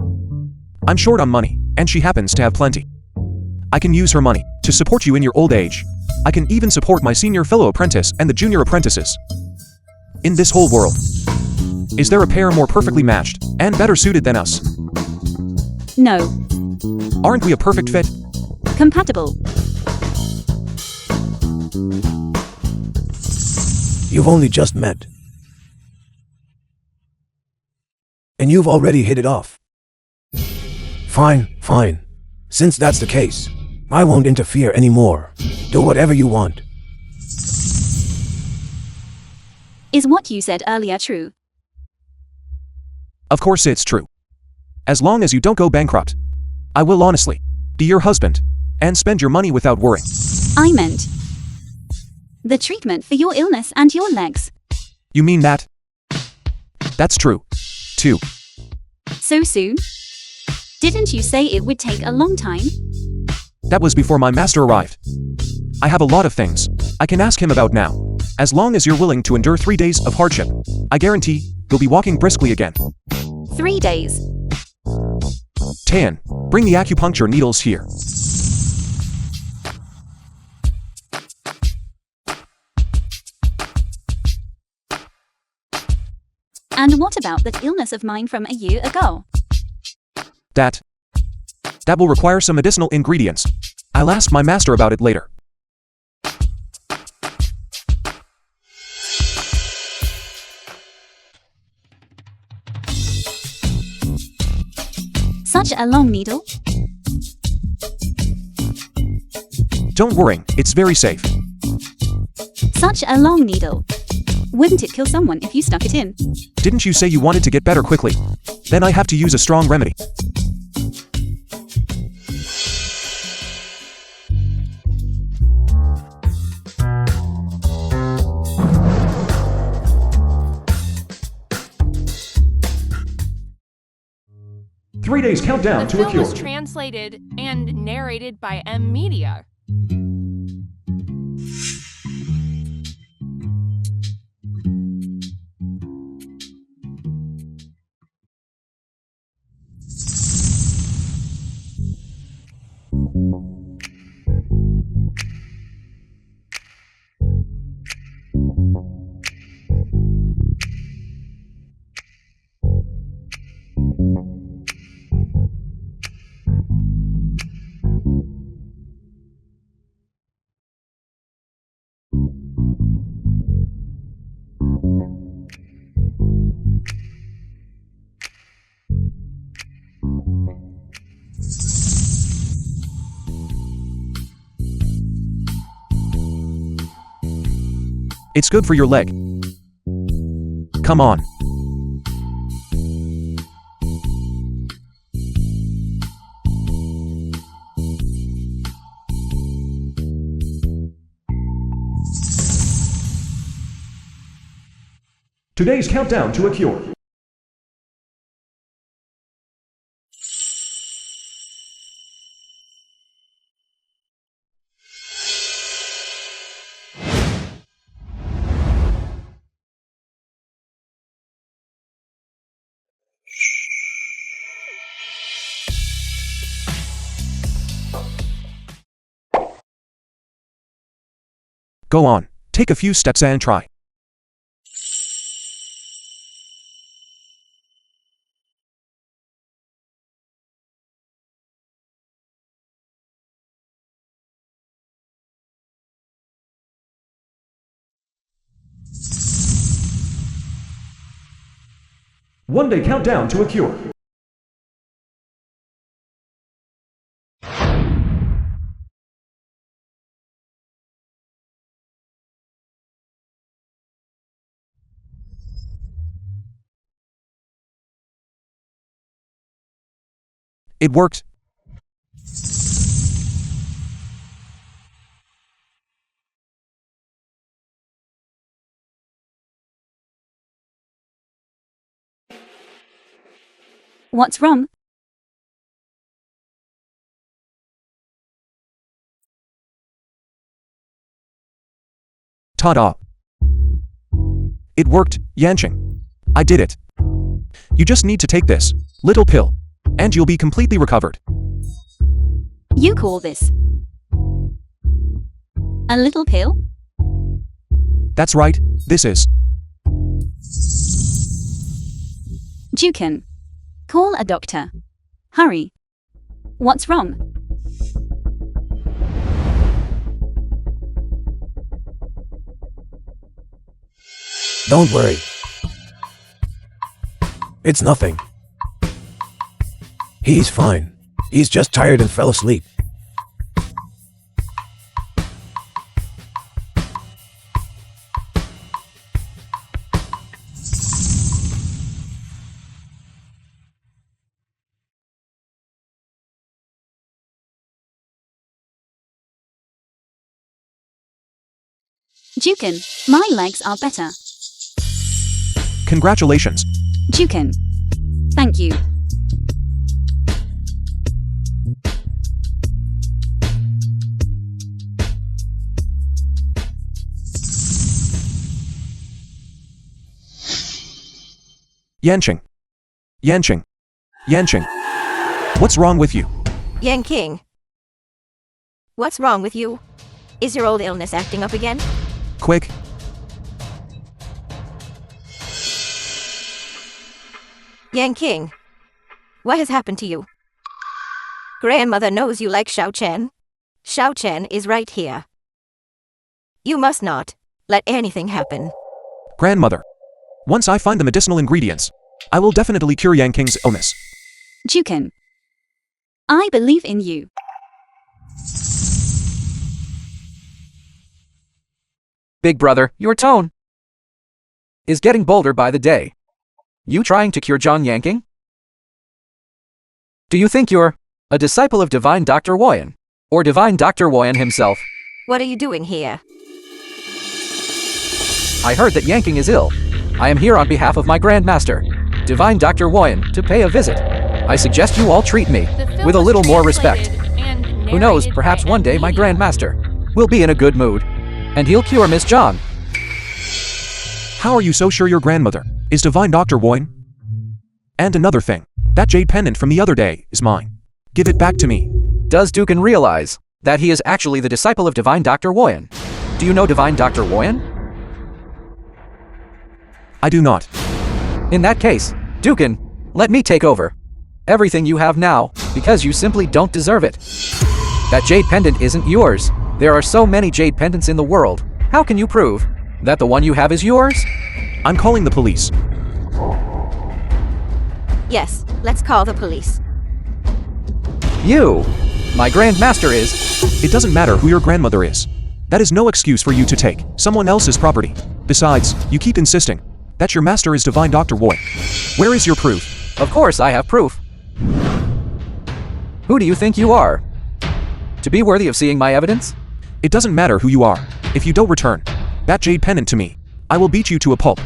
I'm short on money, and she happens to have plenty. I can use her money to support you in your old age. I can even support my senior fellow apprentice and the junior apprentices. In this whole world, is there a pair more perfectly matched and better suited than us? No. Aren't we a perfect fit? Compatible. You've only just met. And you've already hit it off. Fine, fine. Since that's the case, I won't interfere anymore. Do whatever you want. Is what you said earlier true? Of course it's true. As long as you don't go bankrupt, I will honestly be your husband and spend your money without worrying. I meant the treatment for your illness and your legs. You mean that? That's true, too. So soon? Didn't you say it would take a long time? That was before my master arrived. I have a lot of things I can ask him about now. As long as you're willing to endure 3 days of hardship, I guarantee you'll be walking briskly again. 3 days. Tan, bring the acupuncture needles here. And what about that illness of mine from a year ago? That will require some medicinal ingredients. I'll ask my master about it later. Such a long needle. Don't worry, it's very safe. Such a long needle. Wouldn't it kill someone if you stuck it in? Didn't you say you wanted to get better quickly? Then I have to use a strong remedy. Three days countdown The to a film cure. was translated and narrated by M Media. It's good for your leg. Come on. Today's countdown to a cure. Go on, take a few steps and try. One day countdown to a cure. It worked. What's wrong? Ta-da. It worked, Yanqing. I did it. You just need to take this little pill, and you'll be completely recovered. You call this a little pill? That's right, this is. Jukin. Call a doctor. Hurry. What's wrong? Don't worry. It's nothing. He's fine. He's just tired and fell asleep. Jukin, my legs are better. Congratulations. Jukin. Thank you. Yanqing. Yanqing. Yanqing. What's wrong with you? Yang King. What's wrong with you? Is your old illness acting up again? Quick. Yang King. What has happened to you? Grandmother knows you like Xiao Chen. Xiao Chen is right here. You must not let anything happen. Grandmother. Once I find the medicinal ingredients, I will definitely cure Yanqing's illness. Jukin. I believe in you. Big brother, your tone is getting bolder by the day. You trying to cure John Yanqing? Do you think you're a disciple of Divine Dr. Woyan? Or Divine Dr. Woyan himself? What are you doing here? I heard that Yanqing is ill. I am here on behalf of my Grandmaster, Divine Dr. Woyan, to pay a visit. I suggest you all treat me with a little more respect. Who knows, perhaps one day my Grandmaster will be in a good mood, and he'll cure Miss John. How are you so sure your grandmother is Divine Dr. Woyan? And another thing, that jade pendant from the other day is mine. Give it back to me. Does Dukan realize that he is actually the disciple of Divine Dr. Woyan? Do you know Divine Dr. Woyan? I do not. In that case, Dukan, let me take over everything you have now, because you simply don't deserve it. That jade pendant isn't yours. There are so many jade pendants in the world. How can you prove that the one you have is yours? I'm calling the police. Yes, let's call the police. You, my Grandmaster is... It doesn't matter who your grandmother is. That is no excuse for you to take someone else's property. Besides, you keep insisting that your master is Divine Dr. Woyan. Where is your proof? Of course I have proof. Who do you think you are? To be worthy of seeing my evidence? It doesn't matter who you are. If you don't return that jade pendant to me, I will beat you to a pulp.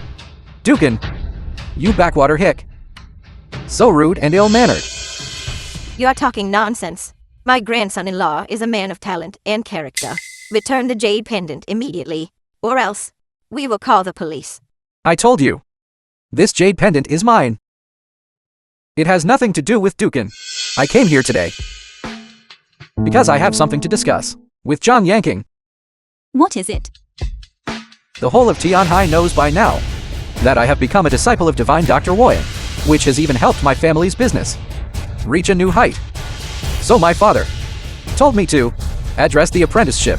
Dukan, you backwater hick. So rude and ill-mannered. You are talking nonsense. My grandson-in-law is a man of talent and character. Return the jade pendant immediately, or else we will call the police. I told you. This jade pendant is mine. It has nothing to do with Dukan. I came here today because I have something to discuss with John Yanqing. What is it? The whole of Tianhai knows by now that I have become a disciple of Divine Dr. Woyan, which has even helped my family's business reach a new height. So my father told me to address the apprenticeship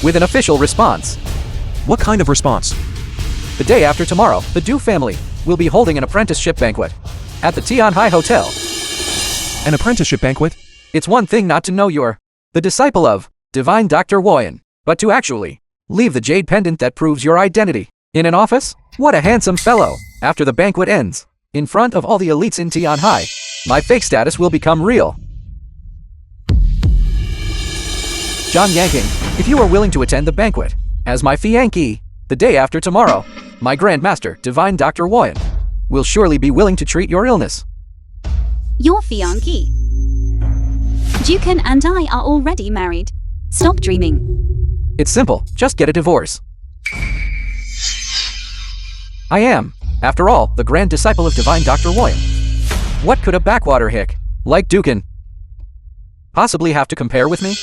with an official response. What kind of response? The day after tomorrow, the Du family will be holding an apprenticeship banquet at the Tianhai Hotel. An apprenticeship banquet? It's one thing not to know you're the disciple of Divine Dr. Woyan, but to actually leave the jade pendant that proves your identity in an office? What a handsome fellow! After the banquet ends, in front of all the elites in Tianhai, my fake status will become real. John Yanqing, if you are willing to attend the banquet as my fiancé the day after tomorrow, my Grandmaster, Divine Dr. Woyan, will surely be willing to treat your illness. Your fiancé. Jukin and I are already married. Stop dreaming. It's simple, just get a divorce. I am, after all, the grand disciple of Divine Dr. Woyan. What could a backwater hick like Dukan possibly have to compare with me?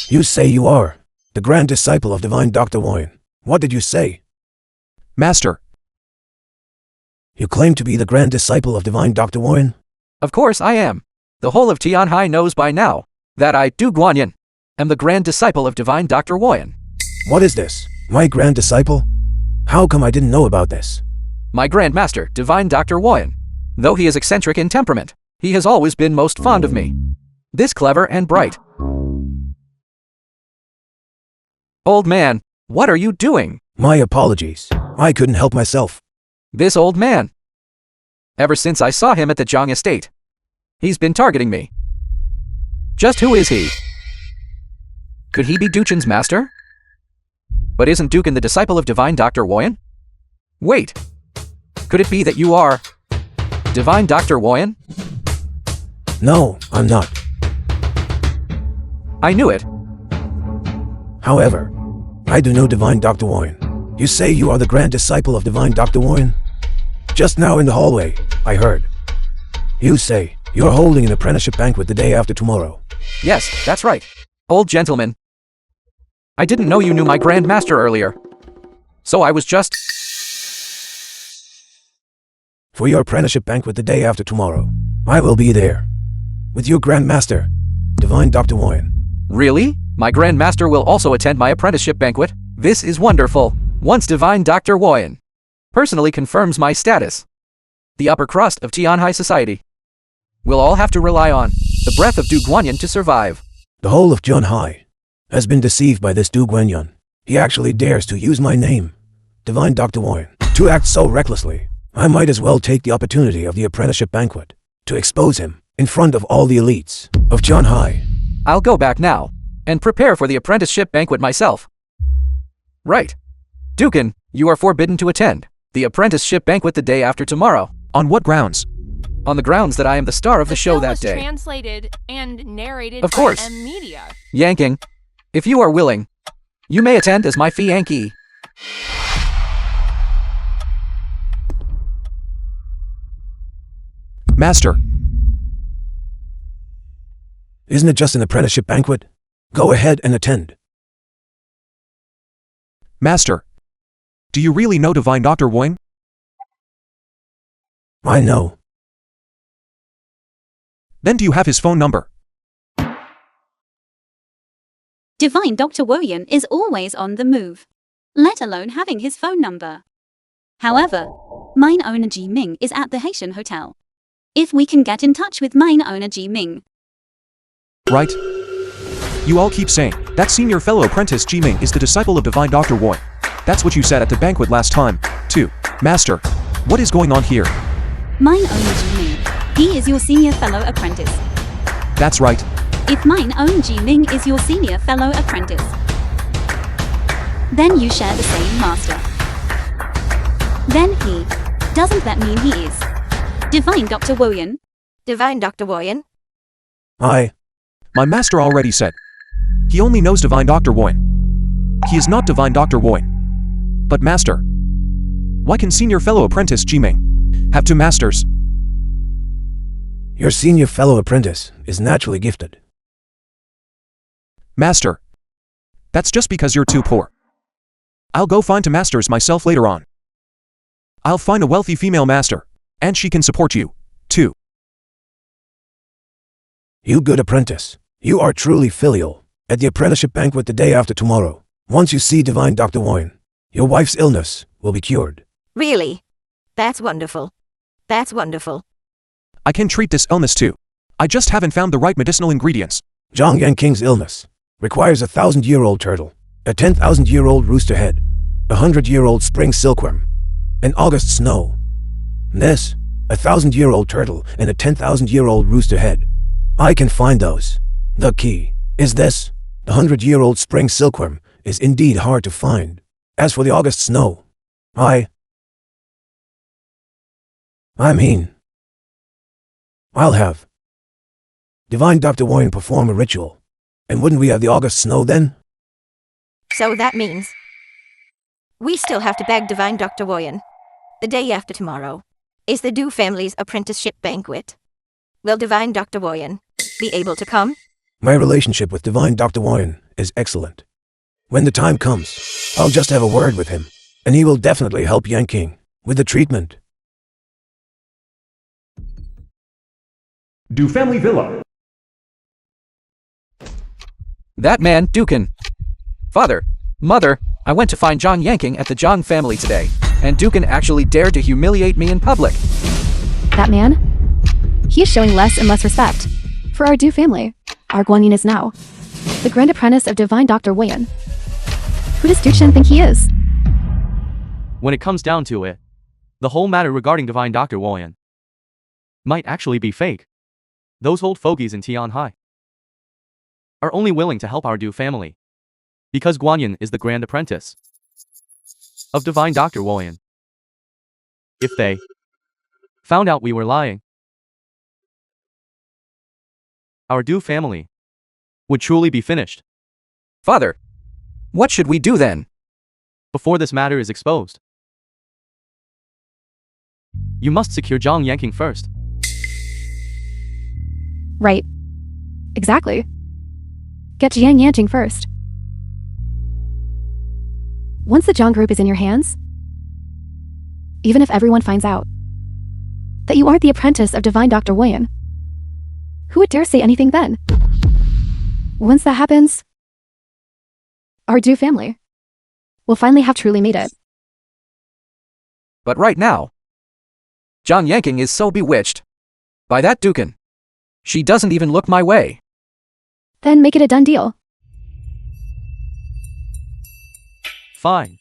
You say you are the grand disciple of Divine Dr. Woyan. What did you say? Master. You claim to be the grand disciple of Divine Dr. Woyan? Of course I am. The whole of Tianhai knows by now that I, Du Guanyin, am the grand disciple of Divine Dr. Woyan. What is this? My grand disciple? How come I didn't know about this? My Grandmaster, Divine Dr. Woyan. Though he is eccentric in temperament, he has always been most fond of me. This clever and bright old man, what are you doing? My apologies. I couldn't help myself. This old man. Ever since I saw him at the Zhang estate, he's been targeting me. Just who is he? Could he be Duchin's master? But isn't Dukin the disciple of Divine Dr. Woyan? Wait. Could it be that you are Divine Dr. Woyan? No, I'm not. I knew it. However, I do know Divine Dr. Woyan. You say you are the grand disciple of Divine Dr. Woyan? Just now in the hallway, I heard. You say you're holding an apprenticeship banquet the day after tomorrow. Yes, that's right. Old gentleman. I didn't know you knew my Grand Master earlier. So I was just... For your apprenticeship banquet the day after tomorrow, I will be there. With your Grand Master, Divine Dr. Warren. Really? My Grand Master will also attend my apprenticeship banquet? This is wonderful. Once Divine Dr. Warren personally confirms my status, the upper crust of Tianhai society will all have to rely on the breath of Du Guanyin to survive. The whole of Tianhai has been deceived by this Du Guanyin. He actually dares to use my name, Divine Dr. Warren, to act so recklessly. I might as well take the opportunity of the apprenticeship banquet to expose him in front of all the elites of Tianhai. I'll go back now and prepare for the apprenticeship banquet myself. Right. Dukin, you are forbidden to attend the apprenticeship banquet the day after tomorrow. On what grounds? On the grounds that I am the star of the show film that was day. translated and narrated Of course. by M Media. Yanking, if you are willing, you may attend as my fiancé. Master, Isn't it just an apprenticeship banquet? Go ahead and attend. Master, do you really know Divine Dr. Warren? I know. Then do you have his phone number? Divine Dr. Woyan is always on the move, let alone having his phone number. However, mine owner Ji Ming is at the Haitian hotel. If we can get in touch with mine owner Ji Ming. Right? You all keep saying that senior fellow apprentice Ji Ming is the disciple of Divine Dr. Warren. That's what you said at the banquet last time, too. Master, what is going on here? Mine owner Ji Ming, he is your senior fellow apprentice. That's right. If mine own Ji Ming is your senior fellow apprentice, then you share the same master. Then he, doesn't that mean he is Divine Dr. Woyan? Divine Dr. Warren? My master already said. He only knows Divine Dr. Warren. He is not Divine Dr. Warren. But master, why can senior fellow apprentice Ji Ming have two masters? Your senior fellow apprentice is naturally gifted. Master, that's just because you're too poor. I'll go find two masters myself later on. I'll find a wealthy female master, and she can support you, too. You good apprentice. You are truly filial. At the apprenticeship banquet the day after tomorrow, once you see Divine Dr. Warren, your wife's illness will be cured. Really? That's wonderful. That's wonderful. I can treat this illness too. I just haven't found the right medicinal ingredients. Zhang Yanking's illness requires a 1,000-year-old turtle, a 10,000-year-old rooster head, a 100-year-old spring silkworm, and August snow. This, a 1,000-year-old turtle and a 10,000-year-old rooster head. I can find those. The key is this. The 100-year-old spring silkworm is indeed hard to find. As for the August snow, I'll have Divine Dr. Warren perform a ritual. And wouldn't we have the August snow then? So that means we still have to beg Divine Dr. Warren. The day after tomorrow is the Du family's apprenticeship banquet. Will Divine Dr. Warren be able to come? My relationship with Divine Dr. Warren is excellent. When the time comes, I'll just have a word with him, and he will definitely help Yanking with the treatment. Du Family Villa. That man, Dukin. Father, Mother, I went to find Zhang Yanking at the Zhang family today, and Dukin actually dared to humiliate me in public. That man? He is showing less and less respect for our Du family. Our Guanyin is now the grand apprentice of Divine Dr. Warren. Who does Duchen think he is? When it comes down to it, the whole matter regarding Divine Dr. Warren might actually be fake. Those old fogies in Tianhai are only willing to help our Du family because Guanyin is the grand apprentice of Divine Dr. Warren. If they found out we were lying, our Du family would truly be finished. Father, what should we do then? Before this matter is exposed, You must secure Zhang Yanqing first. Right. Exactly. Get Jiang Yanqing first. Once the Zhang group is in your hands, even if everyone finds out that you aren't the apprentice of Divine Dr. Wayan, who would dare say anything then? Once that happens, our Du family will finally have truly made it. But right now, Zhang Yanqing is so bewitched by that Dukan. She doesn't even look my way. Then make it a done deal. Fine.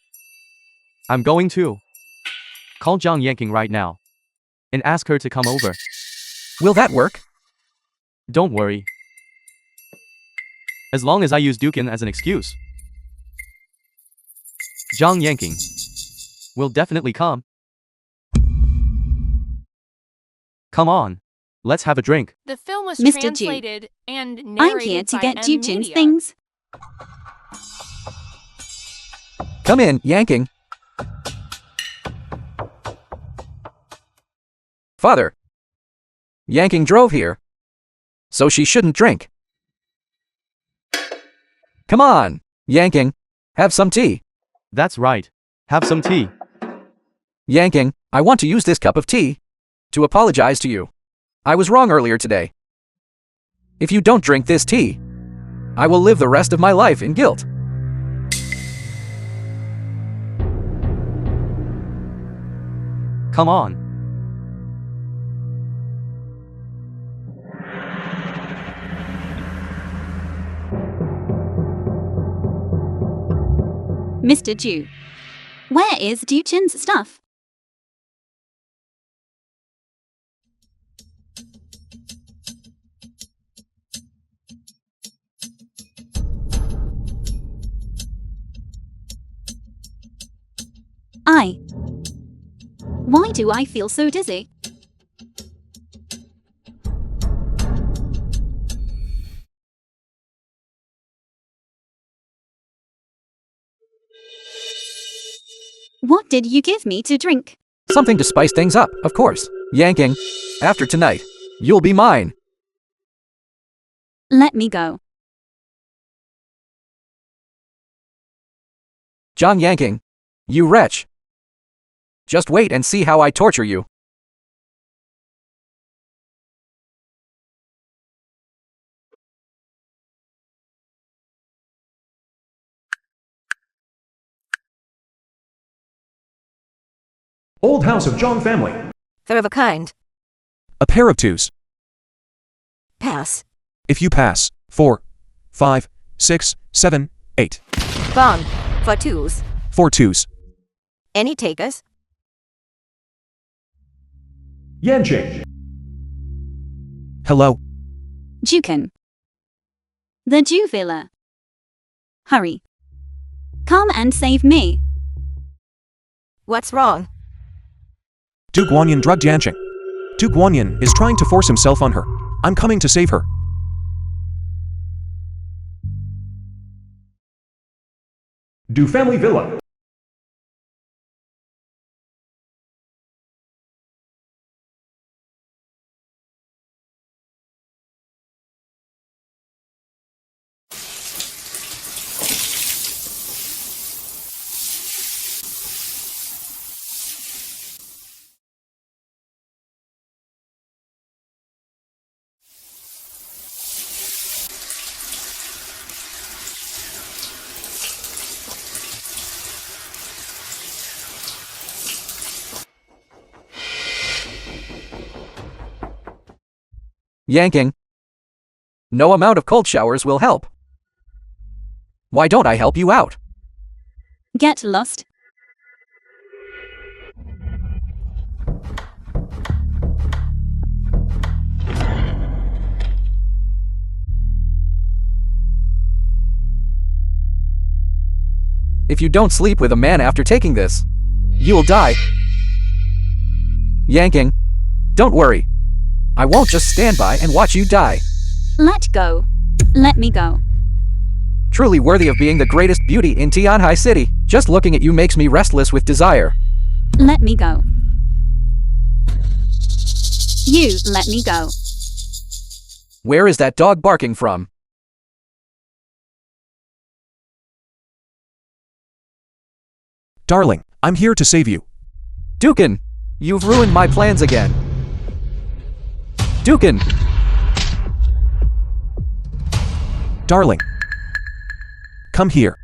I'm going to call Zhang Yanqing right now and ask her to come over. Will that work? Don't worry. As long as I use Dukan as an excuse, Zhang Yanqing will definitely come. Come on, let's have a drink. The film was Mr. Ju, translated and narrated I'm here to by get M Jujin's Media. things. Come in, Yanqing. Father, Yanqing drove here, so she shouldn't drink. Come on, Yanqing, have some tea. That's right. Have some tea. Yanqing, I want to use this cup of tea to apologize to you. I was wrong earlier today. If you don't drink this tea, I will live the rest of my life in guilt. Come on. Mr. Ju, where is Jujin's stuff? Why do I feel so dizzy? What did you give me to drink? Something to spice things up, of course. Yanqing, after tonight, you'll be mine. Let me go. Zhang Yanqing, you wretch. Just wait and see how I torture you. Old House of Zhang family. They're of a kind. A pair of twos. Pass. If you pass, 4, 5, 6, 7, 8. Gone. For twos. 4 twos. Any takers? Yanqing. Hello. Jukin. The Ju Villa. Hurry. Come and save me. What's wrong? Du Guanyin drugged Yanqing. Du Guanyin is trying to force himself on her. I'm coming to save her. Du family villa. Yanqing. No amount of cold showers will help. Why don't I help you out? Get lost. If you don't sleep with a man after taking this, you will die. Yanqing, don't worry. I won't just stand by and watch you die. Let go. Let me go. Truly worthy of being the greatest beauty in Tianhai City. Just looking at you makes me restless with desire. Let me go. You let me go. Where is that dog barking from? Darling, I'm here to save you. Dukin, you've ruined my plans again. Dukin! Darling. Come here.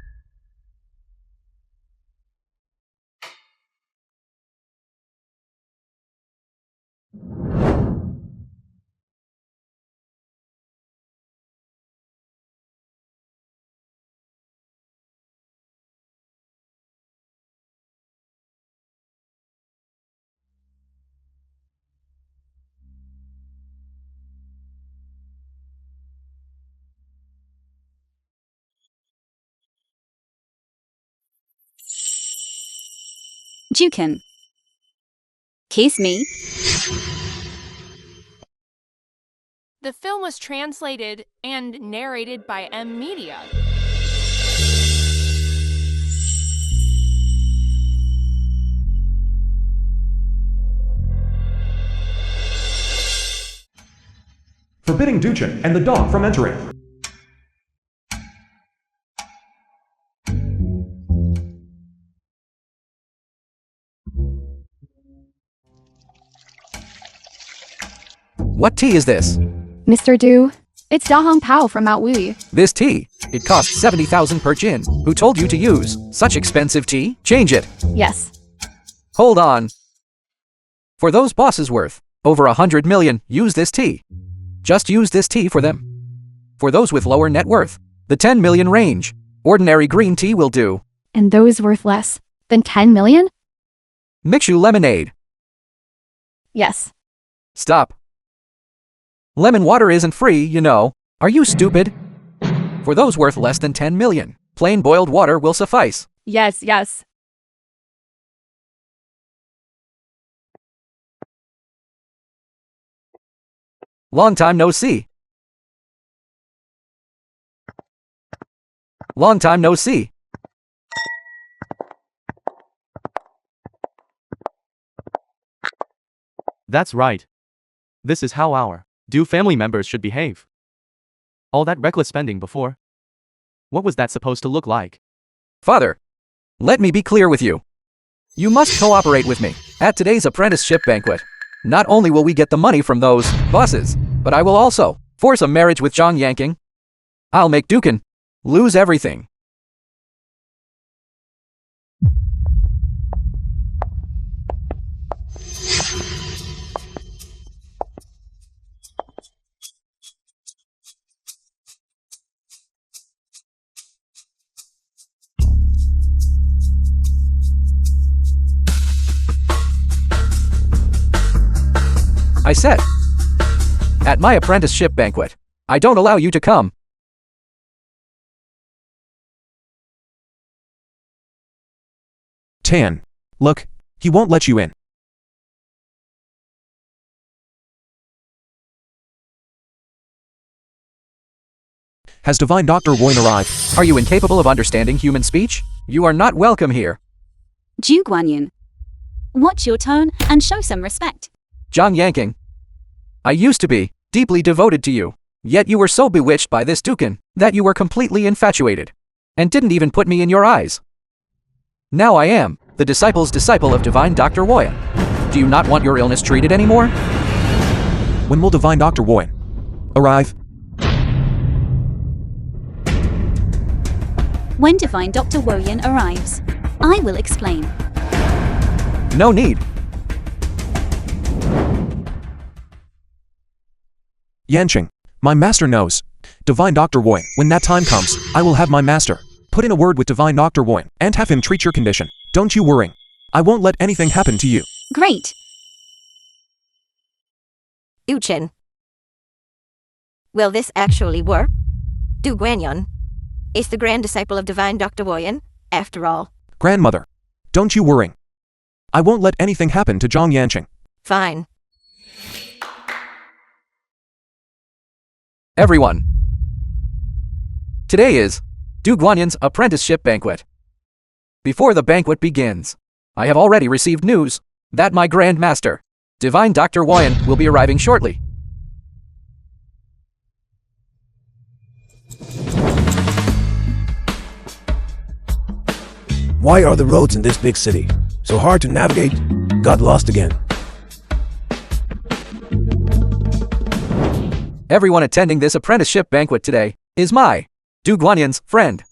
Dukin. Kiss me. The film was translated and narrated by M Media. Forbidding Duchin and the dog from entering. What tea is this? Mr. Du, it's Da Hong Pao from Mount Wui. This tea. It costs 70,000 per chin. Who told you to use such expensive tea? Change it. Yes. Hold on. For those bosses worth over 100 million, use this tea. Just use this tea for them. For those with lower net worth, the 10 million range, ordinary green tea will do. And those worth less than 10 million? Mix you lemonade. Yes. Stop. Lemon water isn't free, you know. Are you stupid? For those worth less than 10 million, plain boiled water will suffice. Yes, yes. Long time no see. Long time no see. That's right. This is how our Du family members should behave. All that reckless spending before. What was that supposed to look like? Father, let me be clear with you. You must cooperate with me at today's apprenticeship banquet. Not only will we get the money from those bosses, but I will also force a marriage with Zhang Yanqing. I'll make Dukin lose everything. I said, at my apprenticeship banquet, I don't allow you to come. Tan. Look, he won't let you in. Has Divine Dr. Woyan arrived? Are you incapable of understanding human speech? You are not welcome here. Ju Guanyin. Watch your tone and show some respect. Zhang Yanqing, I used to be deeply devoted to you, yet you were so bewitched by this Dukin that you were completely infatuated and didn't even put me in your eyes. Now I am the disciple's disciple of Divine Dr. Woyan. Do you not want your illness treated anymore? When will Divine Dr. Woyan arrive? When Divine Dr. Woyan arrives, I will explain. No need. Yanqing, my master knows. Divine Dr. Woyan, when that time comes, I will have my master put in a word with Divine Dr. Woyan and have him treat your condition. Don't you worry. I won't let anything happen to you. Great. Uchin. Will this actually work? Du Guanyin is the grand disciple of Divine Dr. Woyan, after all. Grandmother, don't you worry. I won't let anything happen to Zhang Yanqing. Fine. Everyone. Today is Du Guanyin's apprenticeship banquet. Before the banquet begins, I have already received news that my Grand Master Divine Dr. Woyan will be arriving shortly. Why are the roads in this big city so hard to navigate? Got lost again. Everyone attending this apprenticeship banquet today is my Du Guanyan's friend.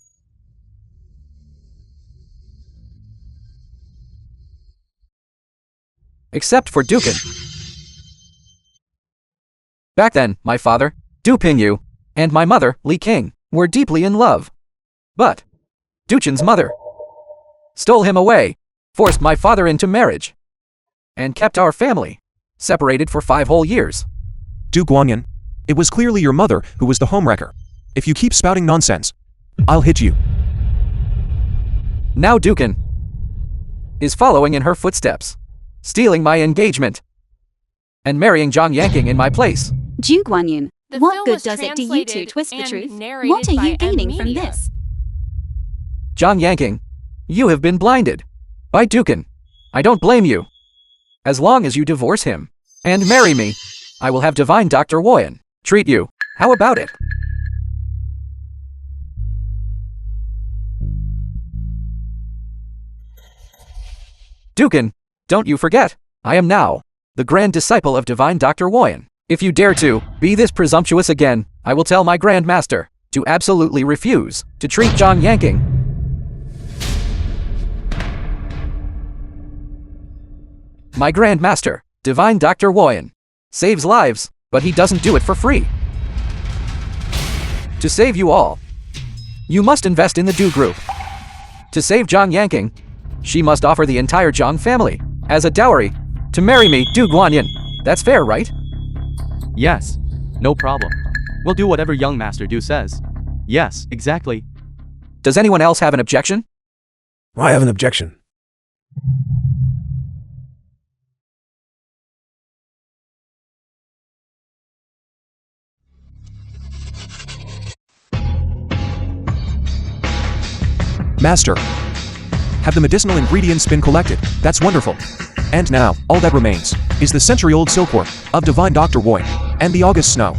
Except for Dukin. Back then, my father, Du Pingyu, and my mother, Li King, were deeply in love. But Duchin's mother stole him away, forced my father into marriage, and kept our family separated for 5 whole years. Du Guanyan, it was clearly your mother who was the homewrecker. If you keep spouting nonsense, I'll hit you. Now Dukin is following in her footsteps, stealing my engagement, and marrying Zhang Yanking in my place. Du Guanyan, The what film good was does it do you to translated twist the and truth? narrated What are by you gaining from Media. this? Zhang Yanking, you have been blinded by Dukin. I don't blame you. As long as you divorce him and marry me, I will have Divine Dr. Woyan treat you. How about it? Dukin, don't you forget, I am now the grand disciple of Divine Dr. Woyan. If you dare to be this presumptuous again, I will tell my Grand Master to absolutely refuse to treat Zhang Yanking. My Grand Master, Divine Dr. Woyan, saves lives, but he doesn't do it for free. To save you all, you must invest in the Du Group. To save Zhang Yanking, she must offer the entire Zhang family as a dowry to marry me, Du Guanyan. That's fair, right? Yes, no problem. We'll do whatever young Master Du says. Yes, exactly. Does anyone else have an objection? I have an objection. Master, have the medicinal ingredients been collected? That's wonderful. And now, all that remains is the century-old silkworm of Divine Dr. Woyan and the August snow.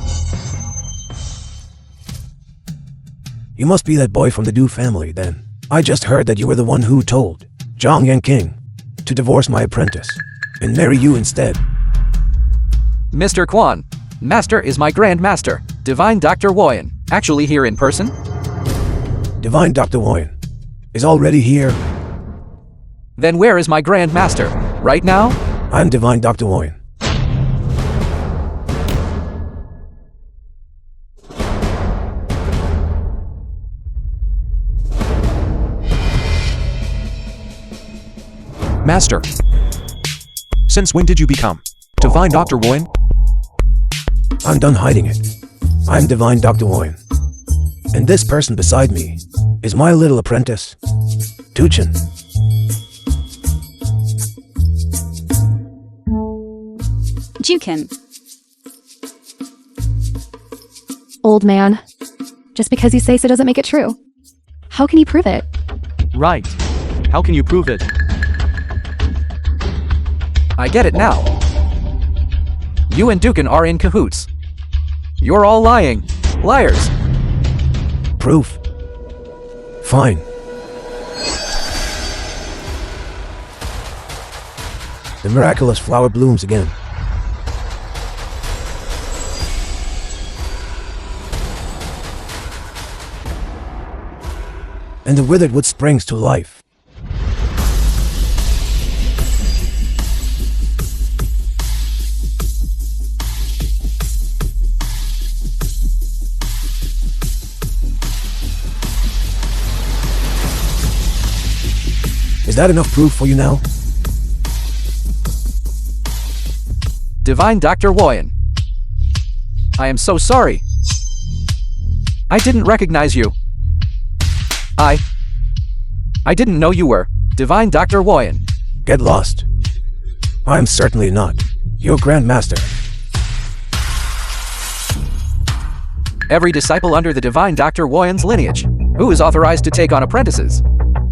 You must be that boy from the Du family, then. I just heard that you were the one who told Zhang Yanking to divorce my apprentice and marry you instead. Mr. Quan, Master is my Grand Master, Divine Dr. Woyan. Actually here in person? Divine Dr. Woyan is already here. Then where is my Grand Master? Right now? I'm Divine Dr. Woyan. Master, since when did you become Divine Dr. Woyan? I'm done hiding it. I'm Divine Dr. Woyan. And this person beside me is my little apprentice, Duchin. Dukin, Old man. Just because you say so doesn't make it true. How can you prove it? Right. How can you prove it? I get it now. You and Dukin are in cahoots. You're all lying. Liars. Proof? Fine. The miraculous flower blooms again. And the withered wood springs to life. Is that enough proof for you now? Divine Dr. Woyan. I am so sorry. I didn't recognize you. I didn't know you were Divine Dr. Woyan. Get lost. I'm certainly not your Grand Master. Every disciple under the Divine Dr. Woyan's lineage, who is authorized to take on apprentices,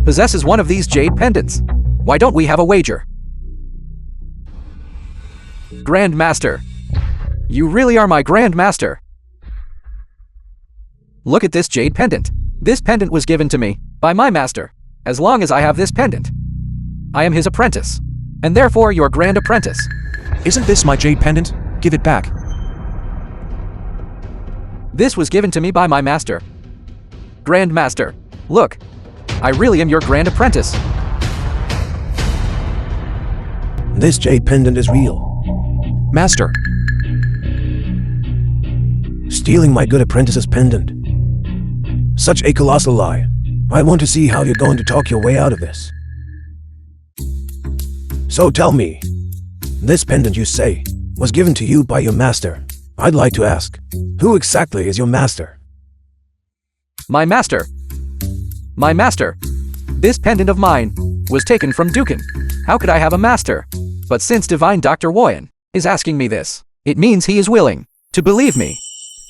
possesses one of these jade pendants. Why don't we have a wager? Grand Master. You really are my Grand Master. Look at this jade pendant. This pendant was given to me by my master. As long as I have this pendant, I am his apprentice, and therefore your Grand Apprentice. Isn't this my jade pendant? Give it back. This was given to me by my master. Grand Master, look, I really am your Grand Apprentice. This jade pendant is real. Master, Stealing my good apprentice's pendant. Such a colossal lie. I want to see how you're going to talk your way out of this. So tell me, this pendant you say was given to you by your master. I'd like to ask, who exactly is your master? My master. My master. This pendant of mine was taken from Dukin. How could I have a master? But since Divine Dr. Woyan is asking me this, it means he is willing to believe me.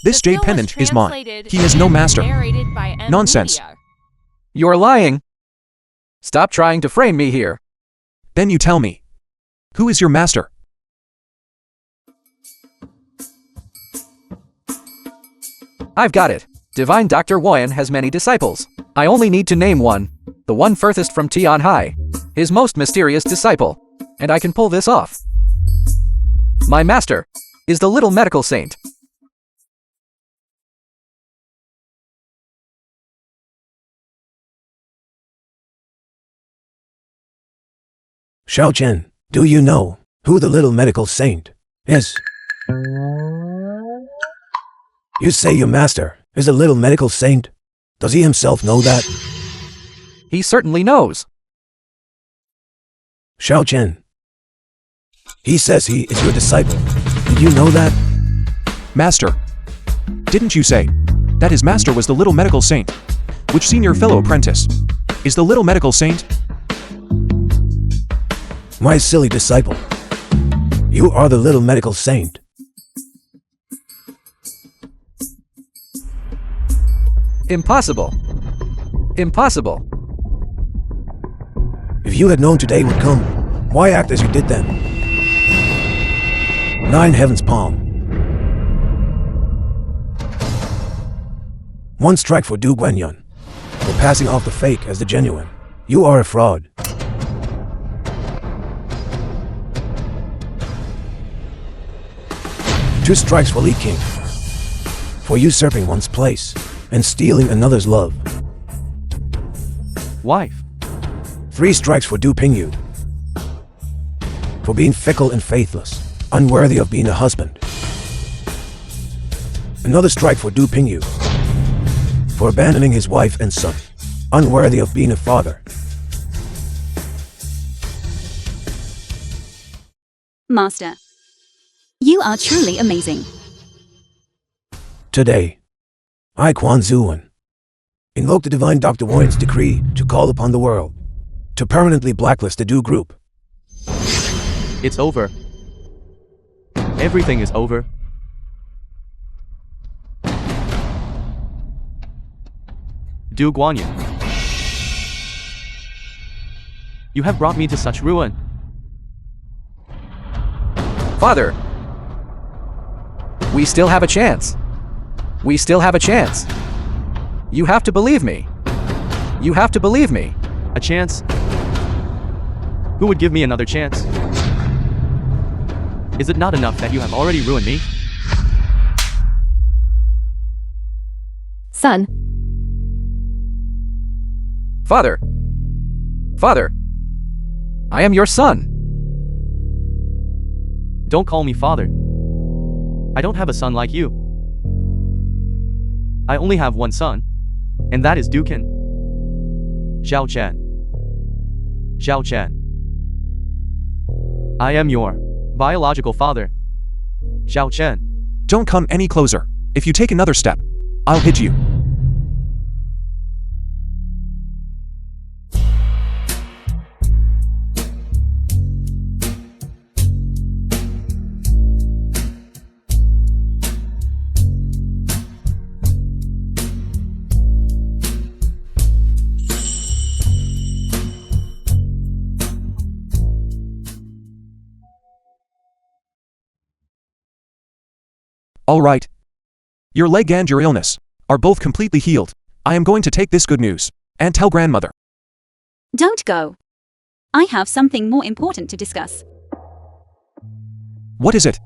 this The jade film was pendant is mine. translated He has no and master. narrated by M Nonsense. Media. You're lying. Stop trying to frame me here. Then you tell me. Who is your master? I've got it. Divine Dr. Woyan has many disciples. I only need to name one. The one furthest from Tian Hai. His most mysterious disciple. And I can pull this off. My master is the little medical saint. Xiao Chen, do you know who the little medical saint is? You say your master is a little medical saint. Does he himself know that? He certainly knows. Xiao Chen. He says he is your disciple. Did you know that? Master. Didn't you say that his master was the little medical saint? Which senior fellow apprentice is the little medical saint? My silly disciple. You are the little medical saint. Impossible. Impossible. If you had known today would come, why act as you did then? 9 heavens palm. 1 strike for Du Guanyan for passing off the fake as the genuine. You are a fraud. 2 strikes for Li King for usurping one's place and stealing another's love. Wife. 3 strikes for Du Pingyu for being fickle and faithless, unworthy of being a husband. Another strike for Du Pingyu for abandoning his wife and son, unworthy of being a father. Master, you are truly amazing. Today, I, Quan Zuan, invoke the Divine Dr. Woyan's decree to call upon the world to permanently blacklist the Du group. It's over. Everything is over. Du Guanyan. You have brought me to such ruin. Father. We still have a chance. We still have a chance. You have to believe me. You have to believe me. A chance? Who would give me another chance? Is it not enough that you have already ruined me? Son, Father. Father. I am your son. Don't call me father. I don't have a son like you. I only have one son, and that is Dukin. Xiao Chen. Xiao Chen. I am your biological father. Xiao Chen. Don't come any closer. If you take another step, I'll hit you. All right. Your leg and your illness are both completely healed. I am going to take this good news and tell grandmother. Don't go. I have something more important to discuss. What is it?